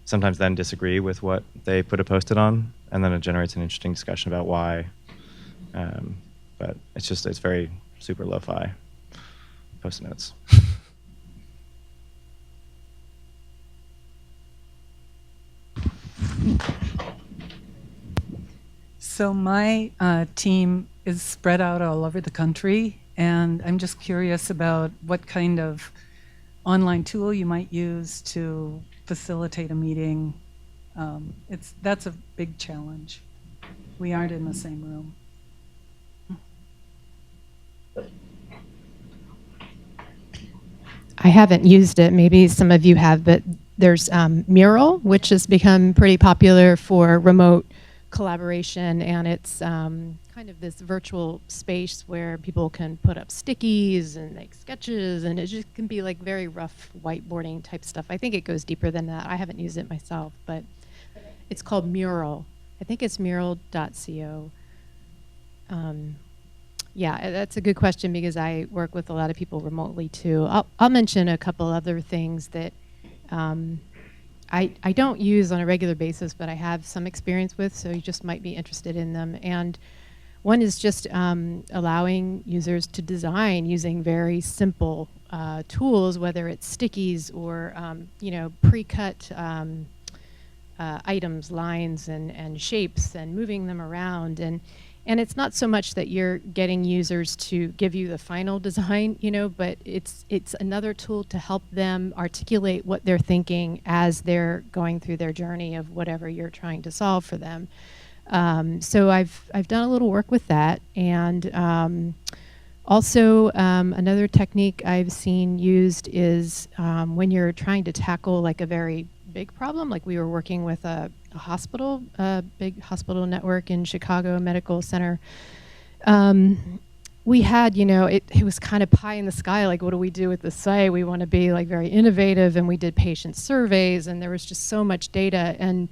sometimes then disagree with what they put a Post-it on, and then it generates an interesting discussion about why. But it's very super lo-fi Post-it notes. So my team is spread out all over the country, and I'm just curious about what kind of online tool you might use to facilitate a meeting. That's a big challenge. We aren't in the same room. I haven't used it. Maybe some of you have, but there's Mural, which has become pretty popular for remote collaboration, and it's kind of this virtual space where people can put up stickies and make sketches, and it just can be like very rough whiteboarding type stuff. I think it goes deeper than that. I haven't used it myself, but it's called Mural. I think it's mural.co. Yeah, that's a good question because I work with a lot of people remotely too. I'll mention a couple other things that I don't use on a regular basis, but I have some experience with, so you just might be interested in them. And one is just allowing users to design using very simple tools, whether it's stickies or pre-cut items, lines, and shapes, and moving them around. And it's not so much that you're getting users to give you the final design, but it's another tool to help them articulate what they're thinking as they're going through their journey of whatever you're trying to solve for them. So I've done a little work with that, and also another technique I've seen used is when you're trying to tackle like a very big problem, like we were working with a hospital, a big hospital network in Chicago Medical Center. We had, it was kind of pie in the sky, like what do we do with the site? We want to be like very innovative, and we did patient surveys, and there was just so much data. And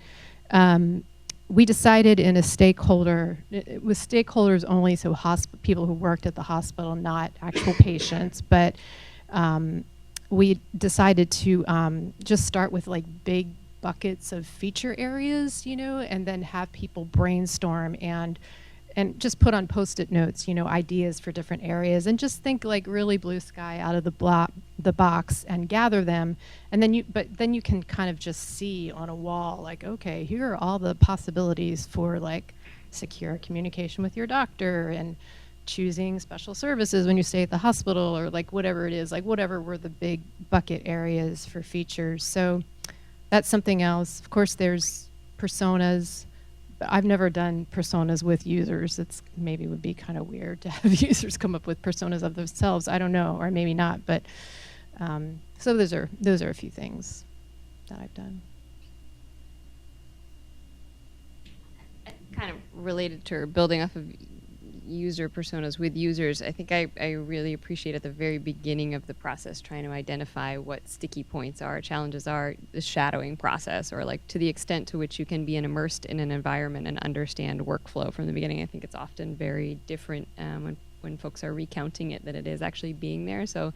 we decided in a stakeholder, it was stakeholders only, so people who worked at the hospital, not actual patients, but we decided to just start with like big buckets of feature areas, and then have people brainstorm and just put on Post-it notes, ideas for different areas, and just think like really blue sky out of the box and gather them. And then you can kind of just see on a wall, like, okay, here are all the possibilities for like secure communication with your doctor, and choosing special services when you stay at the hospital, or like whatever it is, like whatever were the big bucket areas for features. So that's something else. Of course, there's personas, but I've never done personas with users. It's maybe would be kind of weird to have users come up with personas of themselves. I don't know, or maybe not. But so those are a few things that I've done. Kind of related to building off of user personas with users, I think I really appreciate at the very beginning of the process trying to identify what sticky points are, challenges are, the shadowing process, or like to the extent to which you can be immersed in an environment and understand workflow from the beginning. I think it's often very different when folks are recounting it than it is actually being there. So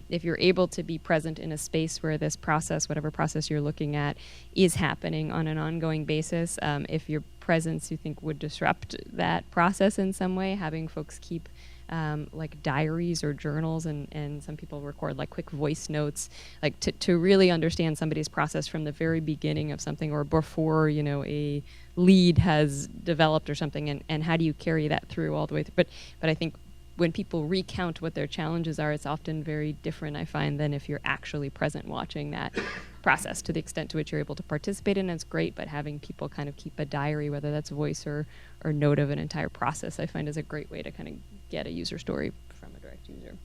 if you're able to be present in a space where this process, whatever process you're looking at, is happening on an ongoing basis, if your presence you think would disrupt that process in some way, having folks keep like diaries or journals, and some people record like quick voice notes, like to really understand somebody's process from the very beginning of something, or before, you know, a lead has developed or something, and how do you carry that through all the way through. But I think when people recount what their challenges are, it's often very different, I find, than if you're actually present watching that process. To the extent to which you're able to participate in it, it's great, but having people kind of keep a diary, whether that's voice or note of an entire process, I find is a great way to kind of get a user story from a direct user.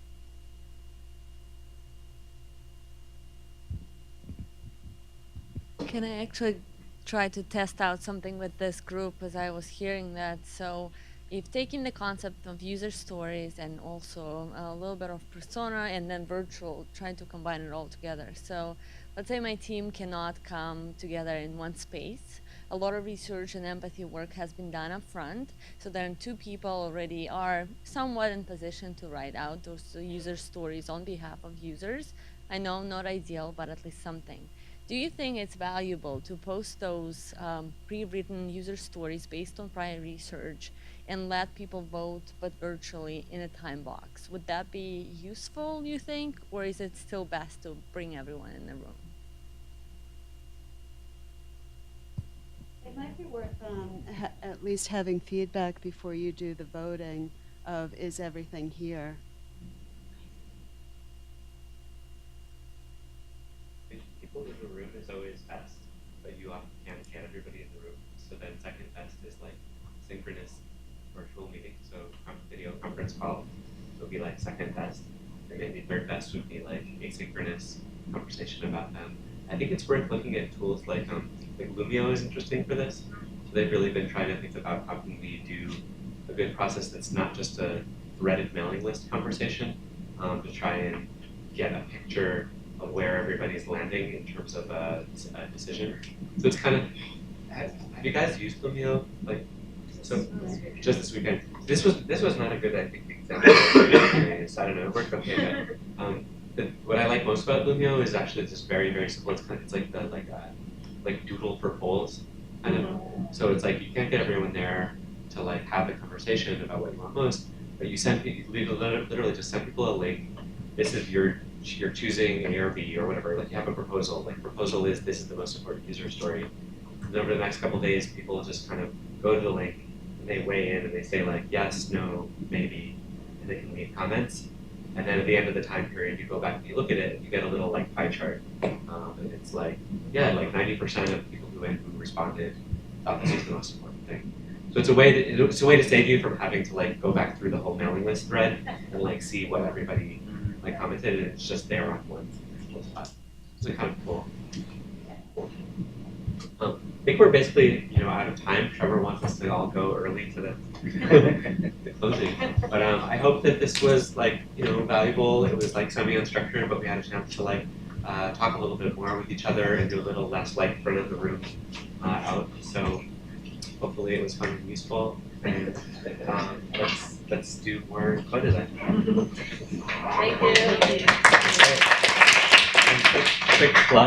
Can I actually try to test out something with this group as I was hearing that? So if taking the concept of user stories and also a little bit of persona and then virtual, trying to combine it all together. So let's say my team cannot come together in one space. A lot of research and empathy work has been done up front, so then two people already are somewhat in position to write out those user stories on behalf of users. I know not ideal, but at least something. Do you think it's valuable to post those pre-written user stories based on prior research and let people vote, but virtually in a time box? Would that be useful, you think, or is it still best to bring everyone in the room? It might be worth at least having feedback before you do the voting of, is everything here? People in the room is always best, but you often can't get everybody in the room. So then second best is like synchronous virtual meeting. So video conference call would be like second best. And maybe third best would be like asynchronous conversation about them. I think it's worth looking at tools like Lumio is interesting for this. So they've really been trying to think about how can we do a good process that's not just a threaded mailing list conversation, to try and get a picture of where everybody's landing in terms of a decision. So it's kind of, have you guys used Lumio? Like, so just this weekend. This was not a good, I think, example. I don't know, it worked okay, but what I like most about Lumio is actually just very, very simple. It's like the like doodle for polls kind of. So it's like you can't get everyone there to like have a conversation about what you want most, but you literally just send people a link. This is you're choosing A or B or whatever. Like you have a proposal. Like proposal is this is the most important user story. And over the next couple of days, people just kind of go to the link and they weigh in and they say like yes, no, maybe, and they can leave comments. And then at the end of the time period, you go back and you look at it, and you get a little like pie chart, and it's like, yeah, like 90% of people who responded thought this was the most important thing. So it's a way to save you from having to like go back through the whole mailing list thread and like see what everybody like commented, and it's just there on one spot. It's kind of cool. I think we're basically, out of time. Trevor wants us to all go early to the closing. But I hope that this was valuable. It was like semi-unstructured, but we had a chance to talk a little bit more with each other and do a little less front of the room out. So hopefully it was fun and useful. And let's do more code design. Thank you. Quick plug.